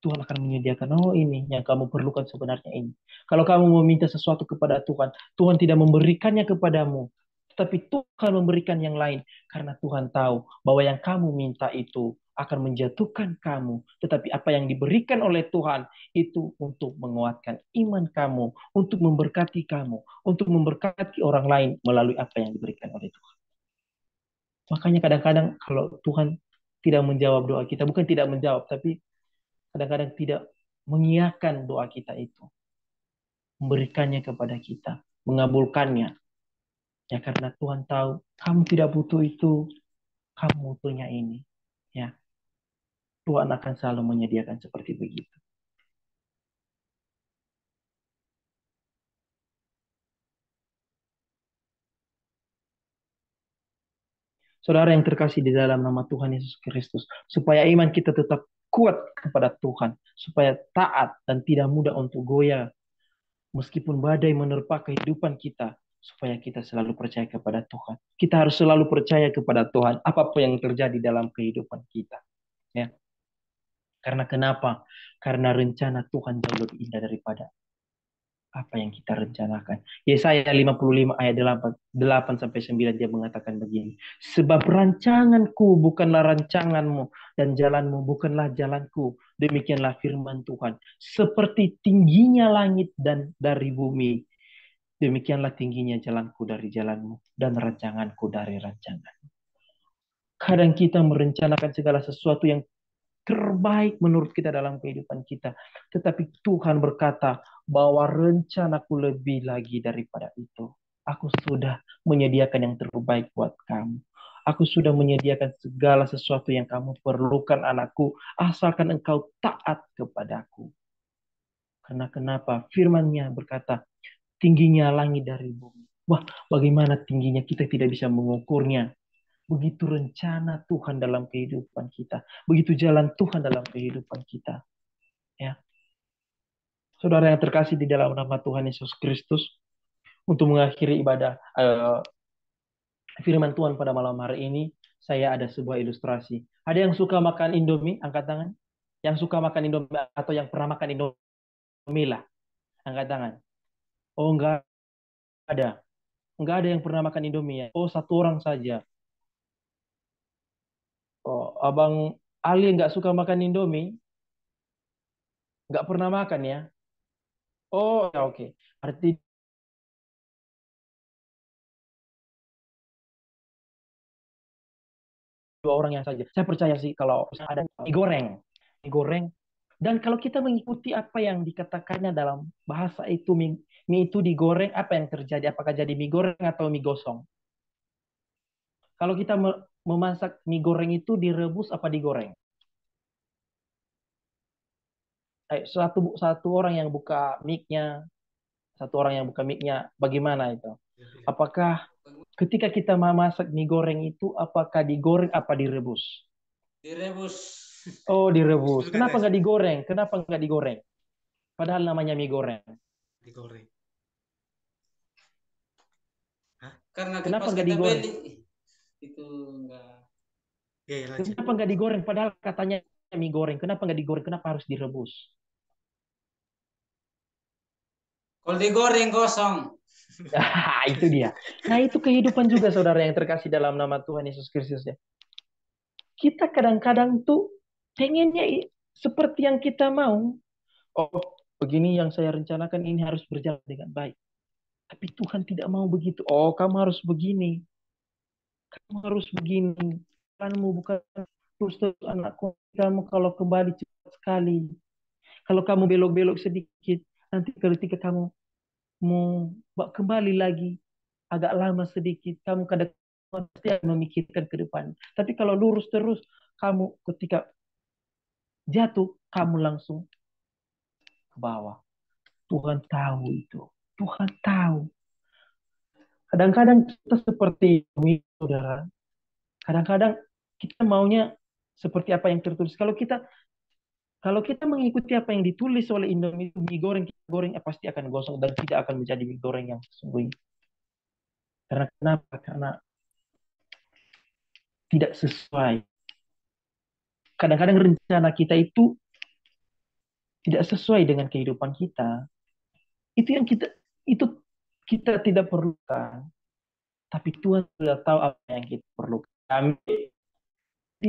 Tuhan akan menyediakan, oh ini yang kamu perlukan sebenarnya ini. Kalau kamu meminta sesuatu kepada Tuhan, Tuhan tidak memberikannya kepadamu. Tetapi Tuhan memberikan yang lain. Karena Tuhan tahu bahwa yang kamu minta itu akan menjatuhkan kamu. Tetapi apa yang diberikan oleh Tuhan itu untuk menguatkan iman kamu. Untuk memberkati kamu. Untuk memberkati orang lain melalui apa yang diberikan oleh Tuhan. Makanya kadang-kadang kalau Tuhan tidak menjawab doa kita, bukan tidak menjawab, tapi kadang-kadang tidak mengiyakan doa kita itu, memberikannya kepada kita, mengabulkannya. Ya karena Tuhan tahu kamu tidak butuh itu, kamu butuhnya ini. Ya, Tuhan akan selalu menyediakan seperti begitu. Saudara yang terkasih di dalam nama Tuhan Yesus Kristus, supaya iman kita tetap kuat kepada Tuhan, supaya taat dan tidak mudah untuk goyah meskipun badai menerpa kehidupan kita, supaya kita selalu percaya kepada Tuhan. Kita harus selalu percaya kepada Tuhan apapun yang terjadi dalam kehidupan kita. Ya. Karena kenapa? Karena rencana Tuhan jauh lebih indah daripada apa yang kita rencanakan. Yesaya 55 ayat 8 sampai 9 dia mengatakan begini. Sebab rancanganku bukanlah rancanganmu dan jalanmu bukanlah jalanku. Demikianlah firman Tuhan. Seperti tingginya langit dan dari bumi, demikianlah tingginya jalanku dari jalanmu dan rancanganku dari rancangan. Kadang kita merencanakan segala sesuatu yang terbaik menurut kita dalam kehidupan kita. Tetapi Tuhan berkata bahwa rencanaku lebih lagi daripada itu. Aku sudah menyediakan yang terbaik buat kamu. Aku sudah menyediakan segala sesuatu yang kamu perlukan anakku. Asalkan engkau taat kepadaku. Karena kenapa? Firman-Nya berkata, tingginya langit dari bumi. Wah, bagaimana tingginya kita tidak bisa mengukurnya. Begitu rencana Tuhan dalam kehidupan kita. Begitu jalan Tuhan dalam kehidupan kita. Ya. Saudara yang terkasih di dalam nama Tuhan Yesus Kristus. Untuk mengakhiri ibadah firman Tuhan pada malam hari ini. Saya ada sebuah ilustrasi. Ada yang suka makan Indomie? Angkat tangan. Yang suka makan Indomie atau yang pernah makan Indomie lah. Angkat tangan. Oh enggak ada. Enggak ada yang pernah makan Indomie ya. Oh satu orang saja. Oh abang Ali nggak suka makan Indomie, nggak pernah makan ya. Oh ya oke. Arti dua orang yang saja. Saya percaya sih kalau ada mie goreng, mie goreng. Dan kalau kita mengikuti apa yang dikatakannya dalam bahasa itu mie itu digoreng, apa yang terjadi? Apakah jadi mie goreng atau mie gosong? Kalau kita memasak mie goreng itu direbus apa digoreng? Satu satu orang yang buka mic-nya, satu orang yang buka mic-nya, bagaimana itu? Apakah ketika kita memasak mie goreng itu, apakah digoreng apa direbus? Direbus. Oh, direbus. Dulu Kenapa kata nggak digoreng? Kenapa nggak digoreng? Padahal namanya mie goreng. digoreng. karena Kenapa pas nggak kita digoreng? beli itu enggak. Ya, ya lanjut. Kenapa nggak digoreng? Padahal katanya mie goreng. Kenapa nggak digoreng? Kenapa harus direbus? Kalau digoreng kosong. Itu dia. Nah, itu kehidupan juga saudara yang terkasih dalam nama Tuhan Yesus Kristus ya. Kita kadang-kadang tuh pengennya seperti yang kita mau. Oh, begini yang saya rencanakan ini harus berjalan dengan baik. Tapi Tuhan tidak mau begitu. Oh, kamu harus begini. Kamu harus begini. Kamu bukan terus anakku. Kamu kalau kembali cepat sekali. Kalau kamu belok-belok sedikit, nanti ketika kamu mau kembali lagi, agak lama sedikit, kamu kadang pasti akan memikirkan ke depan. Tapi kalau lurus terus, kamu ketika jatuh, kamu langsung ke bawah. Tuhan tahu itu. Tuhan tahu. Kadang-kadang kita seperti ini, saudara. Kadang-kadang kita maunya seperti apa yang tertulis. Kalau kita mengikuti apa yang ditulis oleh Indomie, mie goreng, kita goreng pasti akan gosong dan tidak akan menjadi mie goreng yang sesungguhnya. Karena kenapa? Karena tidak sesuai. Kadang-kadang rencana kita itu tidak sesuai dengan kehidupan kita. Itu yang kita tidak perlukan. Tapi Tuhan sudah tahu apa yang kita perlukan. Amin.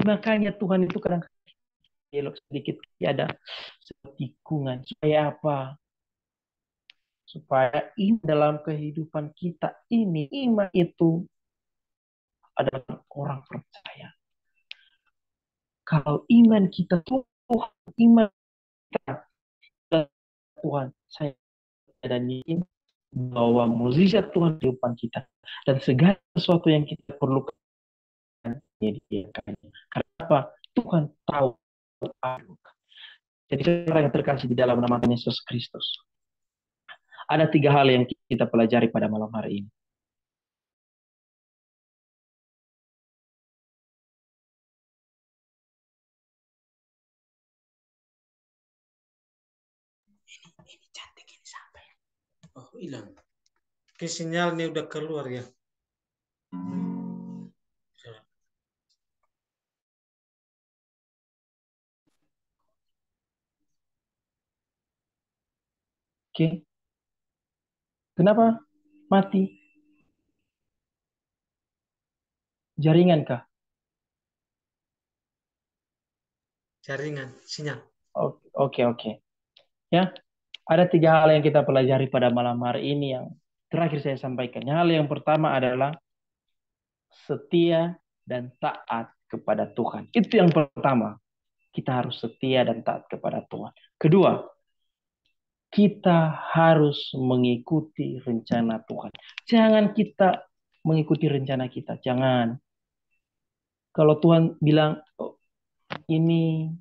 Makanya Tuhan itu kadang belok sedikit ada tikungan. Supaya apa? Supaya dalam kehidupan kita ini, iman itu adalah orang percaya. Kalau iman kita Tuhan, iman kita Tuhan, saya dan yakin bahwa mukjizat Tuhan di kehidupan kita dan segala sesuatu yang kita perlukan menyediakannya. Karena apa? Tuhan tahu apa. Jadi saudara yang terkasih di dalam nama Tuhan Yesus Kristus. Ada 3 hal yang kita pelajari pada malam hari ini. Ini cantik ini sampai. Oh, hilang. Oke, sinyal nih udah keluar ya. Oke. Kenapa mati? Jaringan kah? Jaringan, sinyal. Oke. Ya, ada 3 hal yang kita pelajari pada malam hari ini yang terakhir saya sampaikan. Hal yang pertama adalah setia dan taat kepada Tuhan. Itu yang pertama. Kita harus setia dan taat kepada Tuhan. Kedua, kita harus mengikuti rencana Tuhan. Jangan kita mengikuti rencana kita. Jangan. Kalau Tuhan bilang, oh, ini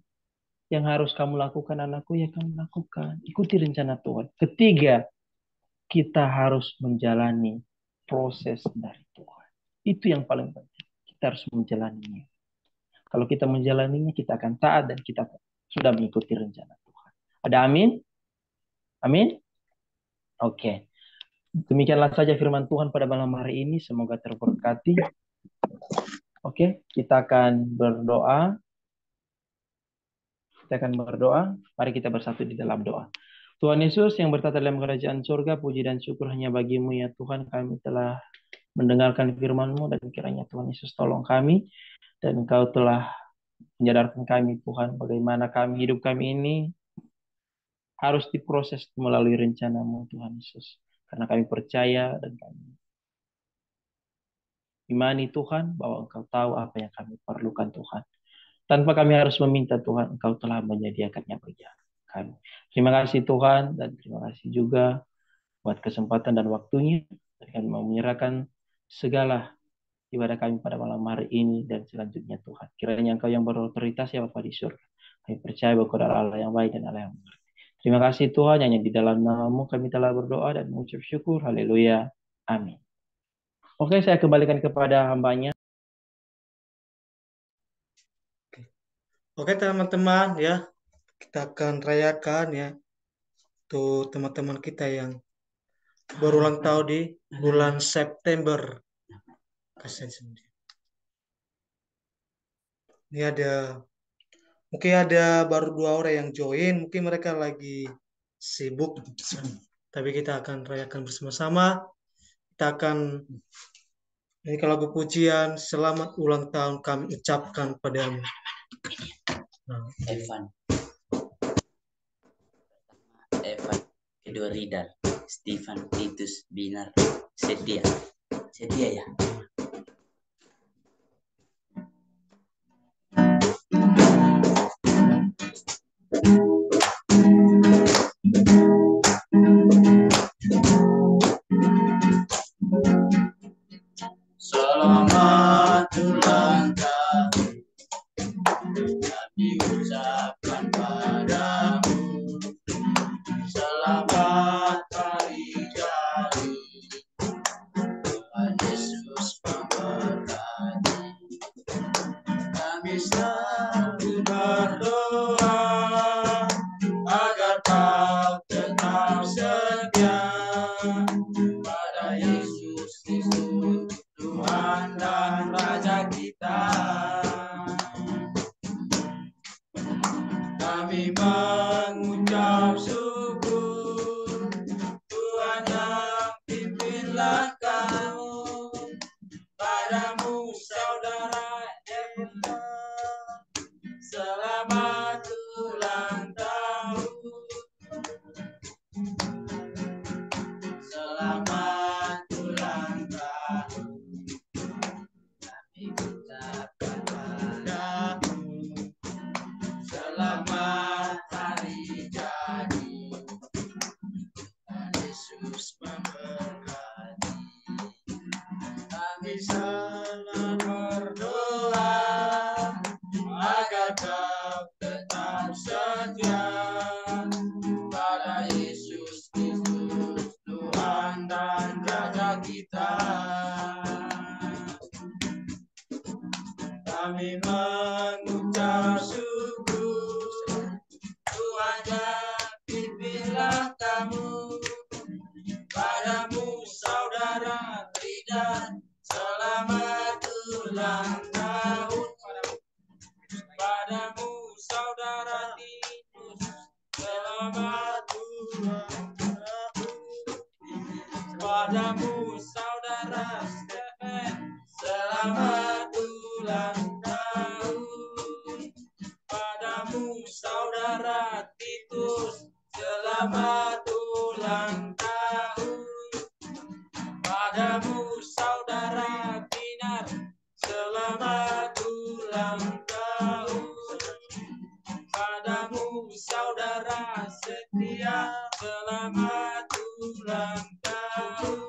yang harus kamu lakukan anakku, ya kamu lakukan. Ikuti rencana Tuhan. Ketiga, kita harus menjalani proses dari Tuhan. Itu yang paling penting. Kita harus menjalaninya. Kalau kita menjalaninya, kita akan taat dan kita sudah mengikuti rencana Tuhan. Ada amin? Amin? Oke. Demikianlah saja firman Tuhan pada malam hari ini. Semoga terberkati. Oke, kita akan berdoa. Mari kita bersatu di dalam doa. Tuhan Yesus yang bertata dalam kerajaan surga, puji dan syukur hanya bagimu ya Tuhan. Kami telah mendengarkan firman-Mu dan kiranya Tuhan Yesus tolong kami. Dan Engkau telah menyadarkan kami Tuhan bagaimana hidup kami ini harus diproses melalui rencana-Mu Tuhan Yesus. Karena kami percaya dan kami imani Tuhan bahwa Engkau tahu apa yang kami perlukan Tuhan. Tanpa kami harus meminta Tuhan, Engkau telah menyediakannya bagi kami. Terima kasih Tuhan dan terima kasih juga buat kesempatan dan waktunya. Dan kami mau menyerahkan segala ibadah kami pada malam hari ini dan selanjutnya Tuhan. Kiranya Engkau yang berotoritas ya Bapa di surga. Kami percaya bahwa Kau adalah Allah yang baik dan Allah yang benar. Terima kasih Tuhan, hanya di dalam nama-Mu kami telah berdoa dan mengucap syukur. Haleluya. Amin. Oke, saya kembalikan kepada hambanya. Oke teman-teman ya, kita akan rayakan ya tuh teman-teman kita yang berulang tahun di bulan September. Kasihan sendiri. Ini mungkin ada baru 2 orang yang join, mungkin mereka lagi sibuk. Tapi kita akan rayakan bersama-sama. Kita akan ini kalau lagu pujian, selamat ulang tahun kami ucapkan padamu. Nah, Evan, kedua Ridal, Stefan, Titus, Binar, Setia ya. Selamat ulang tahun kami ucapkan padamu. Selamat hari jadi, Tuhan Yesus memberkati. Kami selalu berdoa agar kau tetap setia pada Yesus Kristus, Tuhan dan Raja kita. Kami mengucap syukur, Tuhan yang pimpinlah kamu, padamu saudara Eva, selamat ulang tahun. Selamat ulang tahun, kami ucapkan padamu. Selamat hari jadi, Tuhan Yesus memberkati. Kami selalu berdoa agar kau tetap setia pada Yesus Kristus, Tuhan dan Raja kita. Kami mengucap syukur, Tuhan yang pimpinlah kamu, padamu saudara Rida, selamat ulang tahun. Padamu saudara Titus, selamat ulang tahun. Padamu saudara Stephen, selamat ulang tahun. Padamu saudara Titus, selamat ulang tahun. Padamu saudara Binar, selamat ulang tahun. Padamu saudara Setia, selamat ulang tahun.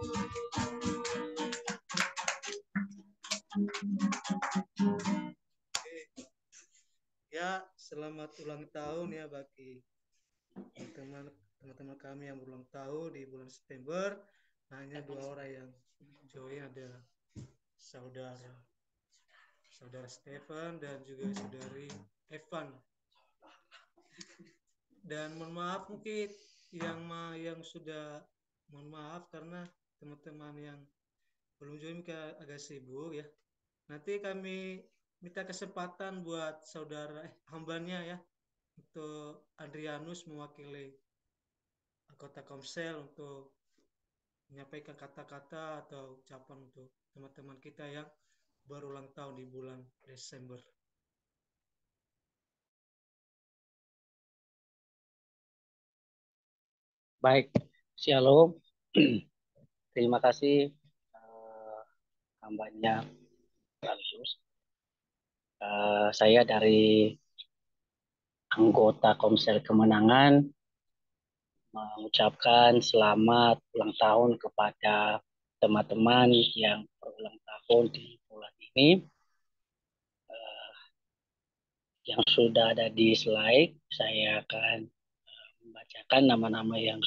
ya, selamat ulang tahun ya bagi teman-teman kami yang berulang tahun di bulan September. Hanya 2 orang yang join, ada saudara Stefan dan juga saudari Evan. Dan mohon maaf mungkin yang sudah mohon maaf karena teman-teman yang belum join agak sibuk ya. Nanti kami minta kesempatan buat saudara hambanya ya untuk Adrianus mewakili anggota Komsel untuk menyampaikan kata-kata atau ucapan untuk teman-teman kita yang berulang tahun di bulan Desember. Baik, Shalom. Terima kasih hambanya Tuhan Yesus. Saya dari anggota Komsel Kemenangan mengucapkan selamat ulang tahun kepada teman-teman yang berulang tahun di bulan ini. Yang sudah ada di slide, saya akan membacakan nama-nama yang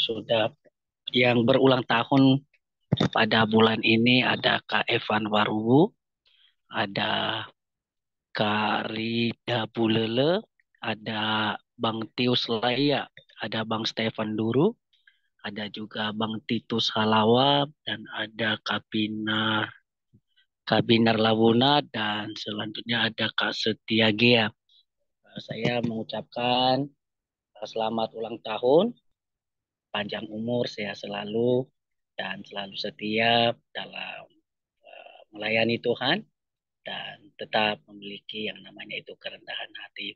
berulang tahun pada bulan ini. Ada Kak Evan Warubu, ada Kak Rida Bulele, ada Bang Tius Laya, ada Bang Stefan Duru, ada juga Bang Titus Halawa, dan ada Kabinar Lawuna, dan selanjutnya ada Kak Setia Gea. Saya mengucapkan selamat ulang tahun, panjang umur, sehat selalu, dan selalu setia dalam melayani Tuhan, dan tetap memiliki yang namanya itu kerendahan hati.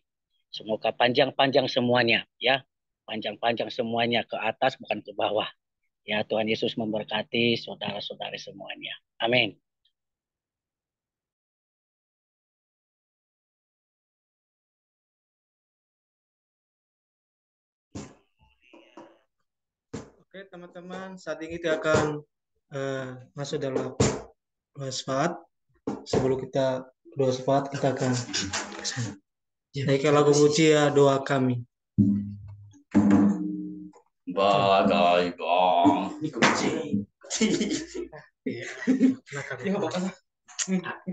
Semoga panjang-panjang semuanya, ya, panjang-panjang semuanya, ke atas bukan ke bawah. Ya, Tuhan Yesus memberkati saudara-saudari semuanya. Amin. Oke teman-teman, saat ini kita akan masuk dalam doa syafaat. Sebelum kita doa syafaat, kita akan naikkan lagu pujian doa kami. Bagai bang. Ini kunci. Ya nggak apa-apa lah.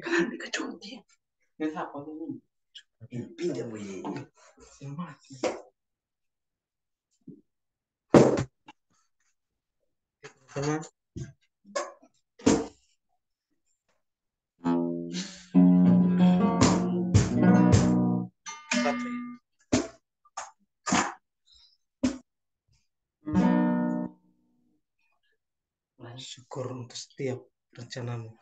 Kan kecuali. Nggak apa ini. Pinjam ini. Teman, syukur untuk setiap rencanamu.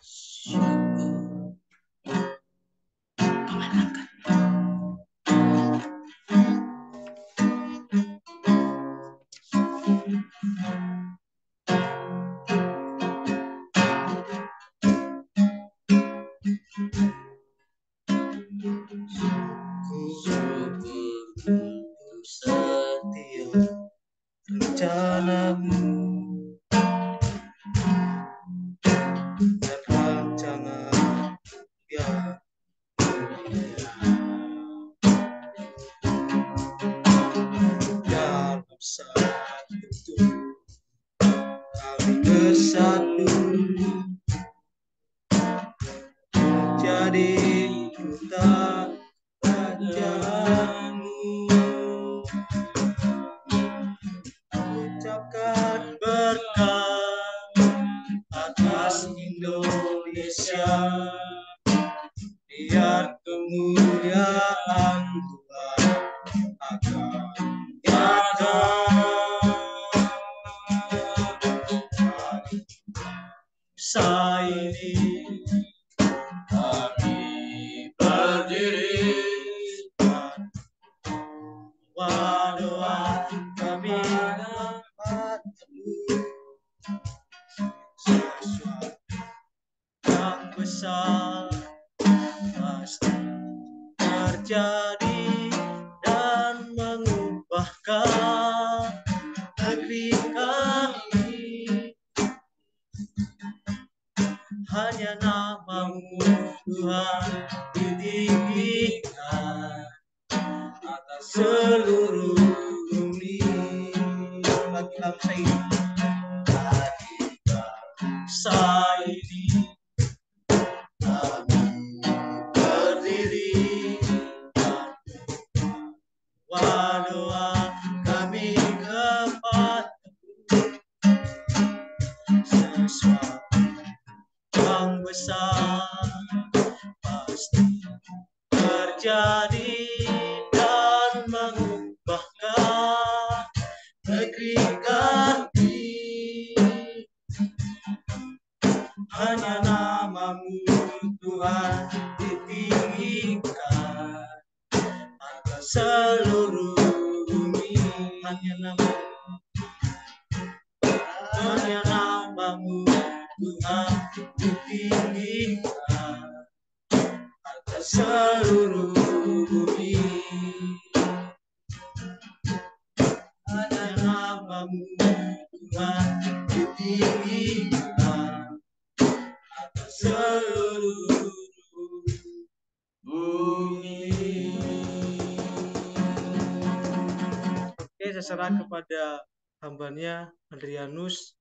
Setiap rencanamu dan rancangan yang dalam satu kami bersatu menjadi duta kerajaanmu. Ucapkan berkat atas Indonesia, biar kemuliaan Tuhan akan nyata. Bangsa ini kami berdiri, doa kami sesuatu yang besar pasti terjadi dan mengubahkan negeri kami. Hanya namamu Tuhan ditinggikan atas seluruh bumi. Bagi bangsa ini, kami berdiri, doa kami kepadamu. Sesuatu yang besar pasti terjadi dan mengubahkan negeri kami. Hanya namamu Tuhan ditinggikan atas seluruh bumi. Hanya namamu hanya namamu Tuhan ditinggikan atas seluruh bumi. Hanya namamu Tuhan ditinggikan atas seluruh bumi. Oke, saya serah kepada hambanya Adrianus.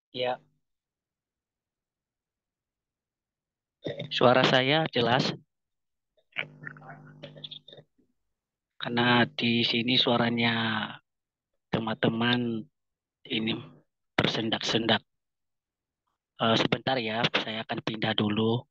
Ya, suara saya jelas karena di sini suaranya teman-teman ini bersendak-sendak. Sebentar ya, saya akan pindah dulu.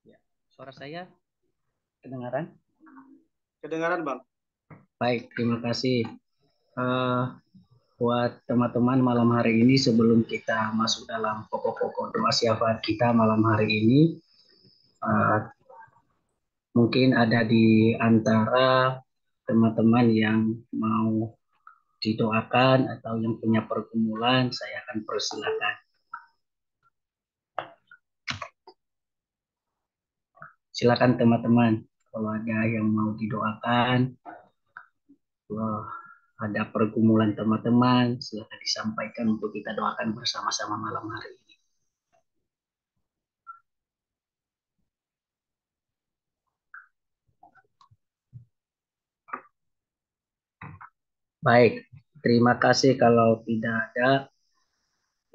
Ya, suara saya kedengaran? Kedengaran, Bang? Baik, terima kasih. Buat teman-teman malam hari ini, sebelum kita masuk dalam pokok-pokok doa syafaat kita malam hari ini, mungkin ada di antara teman-teman yang mau didoakan atau yang punya pergumulan, saya akan persilakan. Silakan teman-teman, kalau ada yang mau didoakan, ada pergumulan teman-teman, silakan disampaikan untuk kita doakan bersama-sama malam hari ini. Baik, terima kasih. Kalau tidak ada,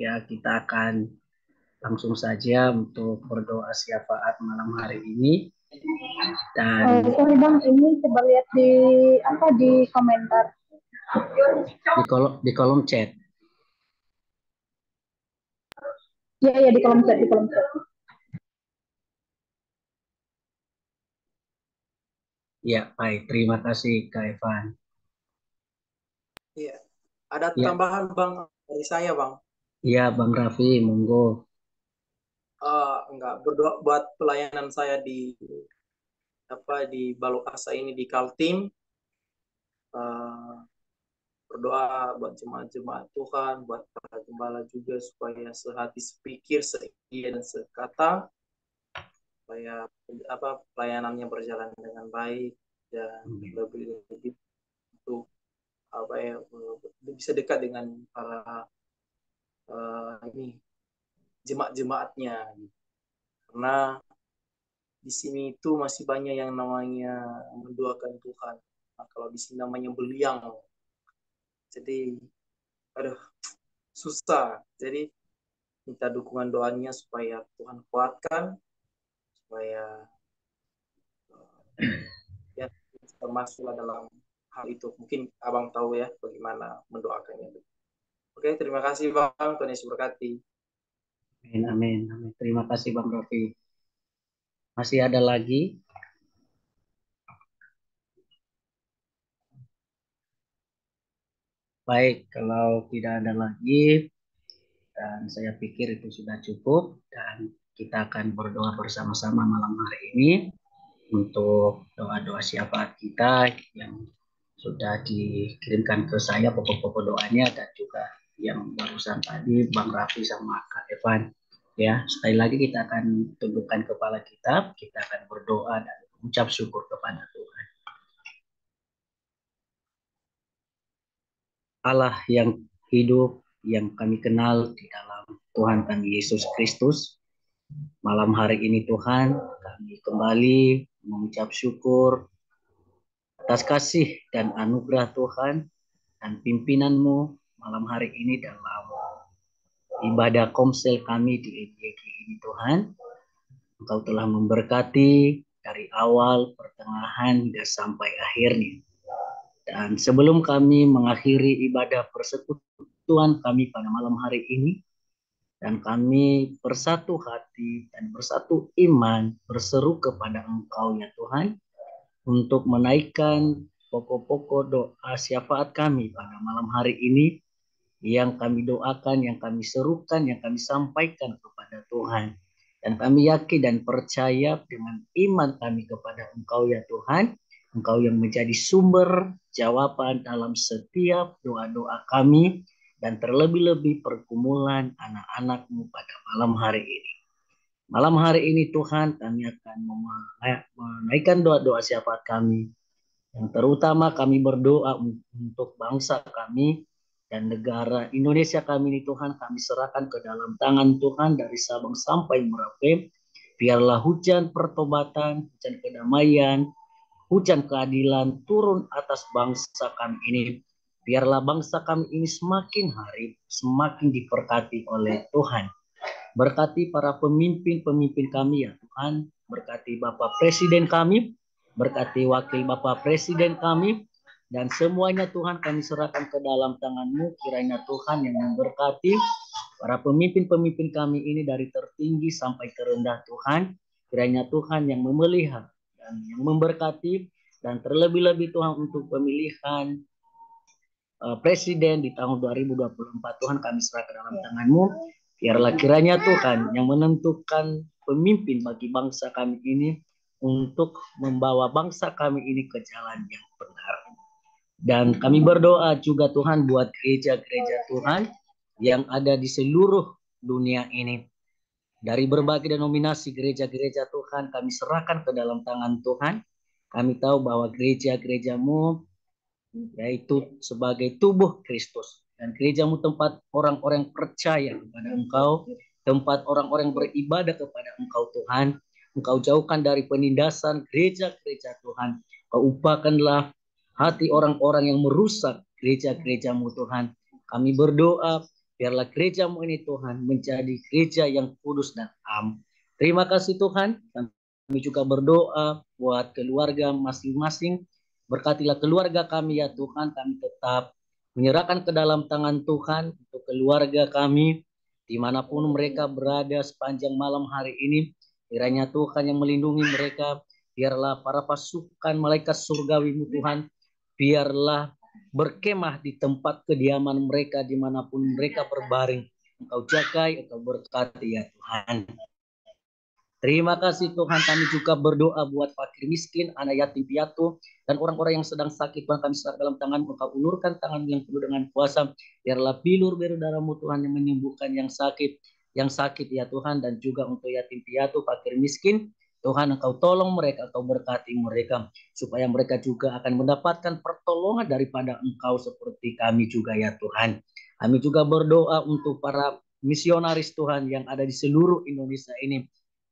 ya kita akan langsung saja untuk berdoa syafaat malam hari ini. Dan sorry Bang, ini coba lihat di komentar. di kolom chat. Ya di kolom chat, Ya, baik. Terima kasih Kak Evan. Iya. Ada Ya. tambahan, Bang, dari saya, Bang. Iya, Bang Raffi, monggo. Enggak, berdoa buat pelayanan saya di Balok Asa ini di Kaltim. Berdoa buat jemaat-jemaat Tuhan, buat para gembala juga supaya sehati sepikir, seia dan sekata, supaya pelayanannya berjalan dengan baik dan lebih untuk bisa dekat dengan para jemaat-jemaatnya, karena di sini itu masih banyak yang namanya mendoakan Tuhan. Nah, kalau di sini namanya beliang, jadi susah. Jadi minta dukungan doanya supaya Tuhan kuatkan, supaya ya termasuklah dalam hal itu. Mungkin abang tahu ya bagaimana mendoakannya. Oke, terima kasih Bang. Tuhan Yesus berkati. Amin, amin. Terima kasih Bang Raffi. Masih ada lagi? Baik, kalau tidak ada lagi, dan saya pikir itu sudah cukup, dan kita akan berdoa bersama-sama malam hari ini untuk doa-doa syafaat kita yang sudah dikirimkan ke saya, pokok-pokok doanya, dan juga yang barusan tadi Bang Raffi sama Kak Evan. Ya, sekali lagi kita akan tundukkan kepala kita akan berdoa dan mengucap syukur kepada Tuhan. Allah yang hidup, yang kami kenal di dalam Tuhan kami Yesus Kristus, malam hari ini Tuhan, kami kembali mengucap syukur atas kasih dan anugerah Tuhan dan pimpinan-Mu malam hari ini dalam ibadah komsel kami di EGG ini Tuhan. Engkau telah memberkati dari awal, pertengahan, hingga sampai akhirnya. Dan sebelum kami mengakhiri ibadah persekutuan kami pada malam hari ini, dan kami bersatu hati dan bersatu iman berseru kepada Engkau ya Tuhan, untuk menaikkan pokok-pokok doa syafaat kami pada malam hari ini, yang kami doakan, yang kami serukan, yang kami sampaikan kepada Tuhan. Dan kami yakin dan percaya dengan iman kami kepada Engkau ya Tuhan, Engkau yang menjadi sumber jawaban dalam setiap doa-doa kami, dan terlebih-lebih pergumulan anak-anak-Mu pada malam hari ini. Malam hari ini Tuhan, kami akan menaikkan doa-doa syafaat kami. Yang terutama kami berdoa untuk bangsa kami dan negara Indonesia kami ini Tuhan, kami serahkan ke dalam tangan Tuhan dari Sabang sampai Merauke. Biarlah hujan pertobatan, hujan kedamaian, hujan keadilan turun atas bangsa kami ini. Biarlah bangsa kami ini semakin hari semakin diberkati oleh Tuhan. Berkati para pemimpin-pemimpin kami ya Tuhan. Berkati Bapak Presiden kami, berkati Wakil Bapak Presiden kami, dan semuanya Tuhan kami serahkan ke dalam tangan-Mu. Kiranya Tuhan yang memberkati para pemimpin-pemimpin kami ini dari tertinggi sampai terendah Tuhan. Kiranya Tuhan yang memelihara dan yang memberkati, dan terlebih-lebih Tuhan untuk pemilihan Presiden di tahun 2024 Tuhan kami serahkan ke dalam tangan-Mu. Biarlah kiranya Tuhan yang menentukan pemimpin bagi bangsa kami ini untuk membawa bangsa kami ini ke jalan yang benar. Dan kami berdoa juga Tuhan buat gereja-gereja Tuhan yang ada di seluruh dunia ini. Dari berbagai denominasi gereja-gereja Tuhan kami serahkan ke dalam tangan Tuhan. Kami tahu bahwa gereja-gereja-Mu yaitu sebagai tubuh Kristus. Dan gereja-Mu tempat orang-orang percaya kepada Engkau, tempat orang-orang beribadah kepada Engkau Tuhan. Engkau jauhkan dari penindasan gereja-gereja Tuhan. Engkau ubahkanlah hati orang-orang yang merusak gereja-gereja-Mu Tuhan. Kami berdoa, biarlah gereja-Mu ini Tuhan menjadi gereja yang kudus dan am. Terima kasih Tuhan. Kami juga berdoa buat keluarga masing-masing. Berkatilah keluarga kami ya Tuhan, kami tetap menyerahkan ke dalam tangan Tuhan untuk keluarga kami, dimanapun mereka berada sepanjang malam hari ini. Kiranya Tuhan yang melindungi mereka, biarlah para pasukan malaikat surgawi-Mu Tuhan, biarlah berkemah di tempat kediaman mereka dimanapun mereka berbaring. Engkau jagai, Engkau berkati ya Tuhan. Terima kasih Tuhan, kami juga berdoa buat fakir miskin, anak yatim piatu, dan orang-orang yang sedang sakit. Tuhan kami serahkan dalam tangan, Engkau ulurkan tangan yang penuh dengan kuasa. Biarlah bilur berdarah-Mu Tuhan yang menyembuhkan yang sakit ya Tuhan, dan juga untuk yatim piatu, fakir miskin. Tuhan Engkau tolong mereka, Engkau berkati mereka, supaya mereka juga akan mendapatkan pertolongan daripada Engkau seperti kami juga ya Tuhan. Kami juga berdoa untuk para misionaris Tuhan yang ada di seluruh Indonesia ini,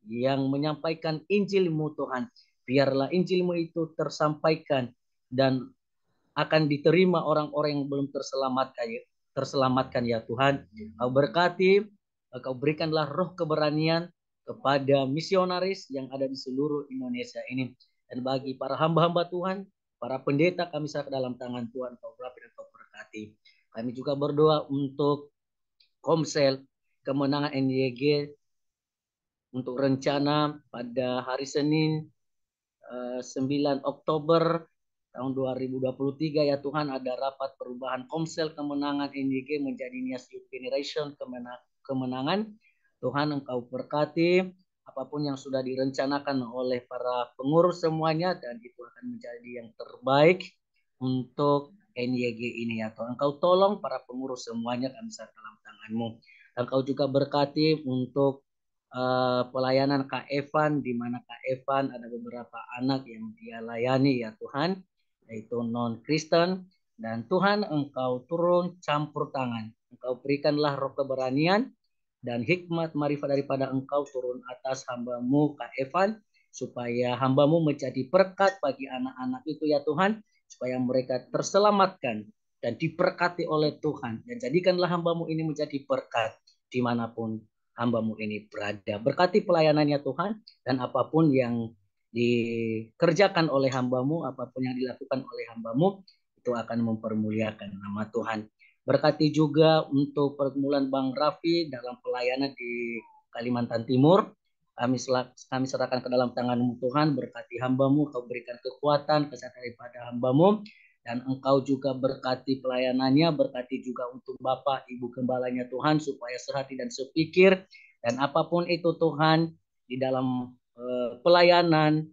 yang menyampaikan Injil-Mu Tuhan. Biarlah Injil-Mu itu tersampaikan dan akan diterima orang-orang yang belum terselamatkan ya Tuhan. Kau berkati, Kau berikanlah roh keberanian kepada misionaris yang ada di seluruh Indonesia ini. Dan bagi para hamba-hamba Tuhan, para pendeta, kami serahkan dalam tangan Tuhan. Kau berkati dan Kau berkati. Kami juga berdoa untuk Komsel Kemenangan NYG, untuk rencana pada hari Senin 9 Oktober tahun 2023 ya Tuhan, ada rapat perubahan Komsel Kemenangan NYG menjadi Nias Youth Generation Kemenangan. Tuhan Engkau berkati apapun yang sudah direncanakan oleh para pengurus semuanya, dan itu akan menjadi yang terbaik untuk NYG ini ya Tuhan. Engkau tolong para pengurus semuanya, kami serahkan dalam tangan-Mu. Engkau juga berkati untuk pelayanan Kak Evan, di mana Kak Evan ada beberapa anak yang dia layani ya Tuhan, yaitu non-Kristen. Dan Tuhan Engkau turun campur tangan, Engkau berikanlah roh keberanian dan hikmat marifat daripada Engkau turun atas hamba-Mu Kak Evan, supaya hamba-Mu menjadi berkat bagi anak-anak itu ya Tuhan, supaya mereka terselamatkan dan diberkati oleh Tuhan. Dan jadikanlah hamba-Mu ini menjadi berkat dimanapun hamba-Mu ini berada. Berkati pelayanannya Tuhan, dan apapun yang dikerjakan oleh hambamu, apapun yang dilakukan oleh hambamu, itu akan mempermuliakan nama Tuhan. Berkati juga untuk pergumulan Bang Raffi dalam pelayanan di Kalimantan Timur. Kami serahkan ke dalam tangan-Mu Tuhan, berkati hambamu, Kau berikan kekuatan, kesehatan daripada hambamu, dan Engkau juga berkati pelayanannya, berkati juga untuk Bapak, Ibu Gembalanya Tuhan, supaya sehati dan sepikir, dan apapun itu Tuhan, di dalam pelayanan,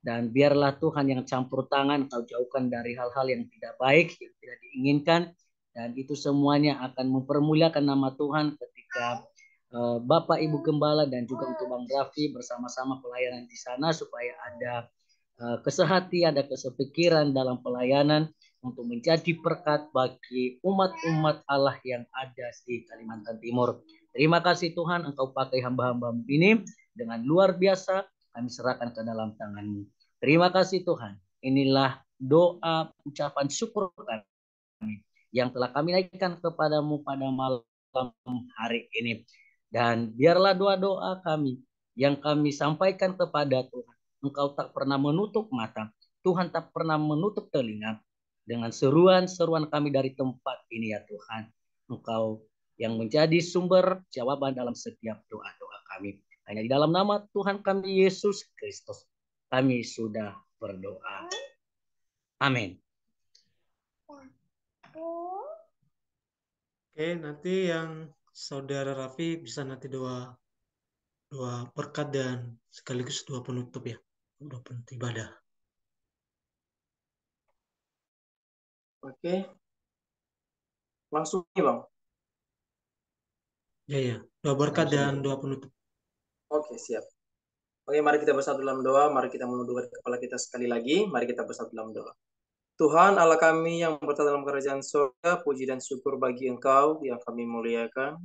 dan biarlah Tuhan yang campur tangan, Kau jauhkan dari hal-hal yang tidak baik, yang tidak diinginkan, dan itu semuanya akan mempermuliakan nama Tuhan ketika Bapak Ibu Gembala dan juga untuk Bang Raffi bersama-sama pelayanan di sana, supaya ada kesehatian, ada kesepikiran dalam pelayanan untuk menjadi berkat bagi umat-umat Allah yang ada di Kalimantan Timur. Terima kasih Tuhan, Engkau pakai hamba-hambamu ini dengan luar biasa, kami serahkan ke dalam tangan-Mu. Terima kasih Tuhan. Inilah doa ucapan syukur kami yang telah kami naikkan kepadamu pada malam hari ini. Dan biarlah doa-doa kami yang kami sampaikan kepada Tuhan, Engkau tak pernah menutup mata, Tuhan tak pernah menutup telinga dengan seruan-seruan kami dari tempat ini ya Tuhan. Engkau yang menjadi sumber jawaban dalam setiap doa-doa kami. Hanya di dalam nama Tuhan kami Yesus Kristus kami sudah berdoa. Amin. Oke, nanti yang Saudara Raffi bisa nanti doa berkat dan sekaligus doa penutup ya. Doa penutup ibadah. Oke, langsung nih Bang. Ya. Doa berkat dan doa penutup. Oke, siap. Oke, mari kita bersatu dalam doa. Mari kita menundukkan kepala kita sekali lagi. Mari kita bersatu dalam doa. Tuhan Allah kami yang berada dalam kerajaan surga, puji dan syukur bagi Engkau yang kami muliakan.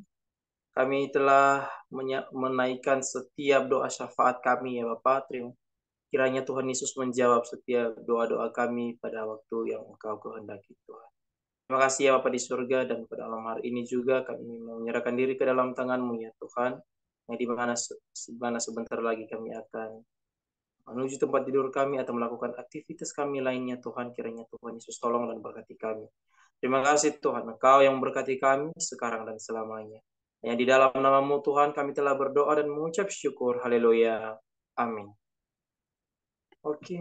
Kami telah menaikkan setiap doa syafaat kami ya Bapak. Kiranya Tuhan Yesus menjawab setiap doa-doa kami pada waktu yang Engkau kehendaki Tuhan. Terima kasih ya Bapak di surga, dan pada malam hari ini juga kami menyerahkan diri ke dalam tangan-Mu ya Tuhan. Yang dimana sebentar lagi kami akan menuju tempat tidur kami atau melakukan aktivitas kami lainnya Tuhan. Kiranya Tuhan Yesus tolong dan berkati kami. Terima kasih Tuhan, Engkau yang berkati kami sekarang dan selamanya. Yang di dalam nama-Mu Tuhan kami telah berdoa dan mengucap syukur. Haleluya. Amin. Oke.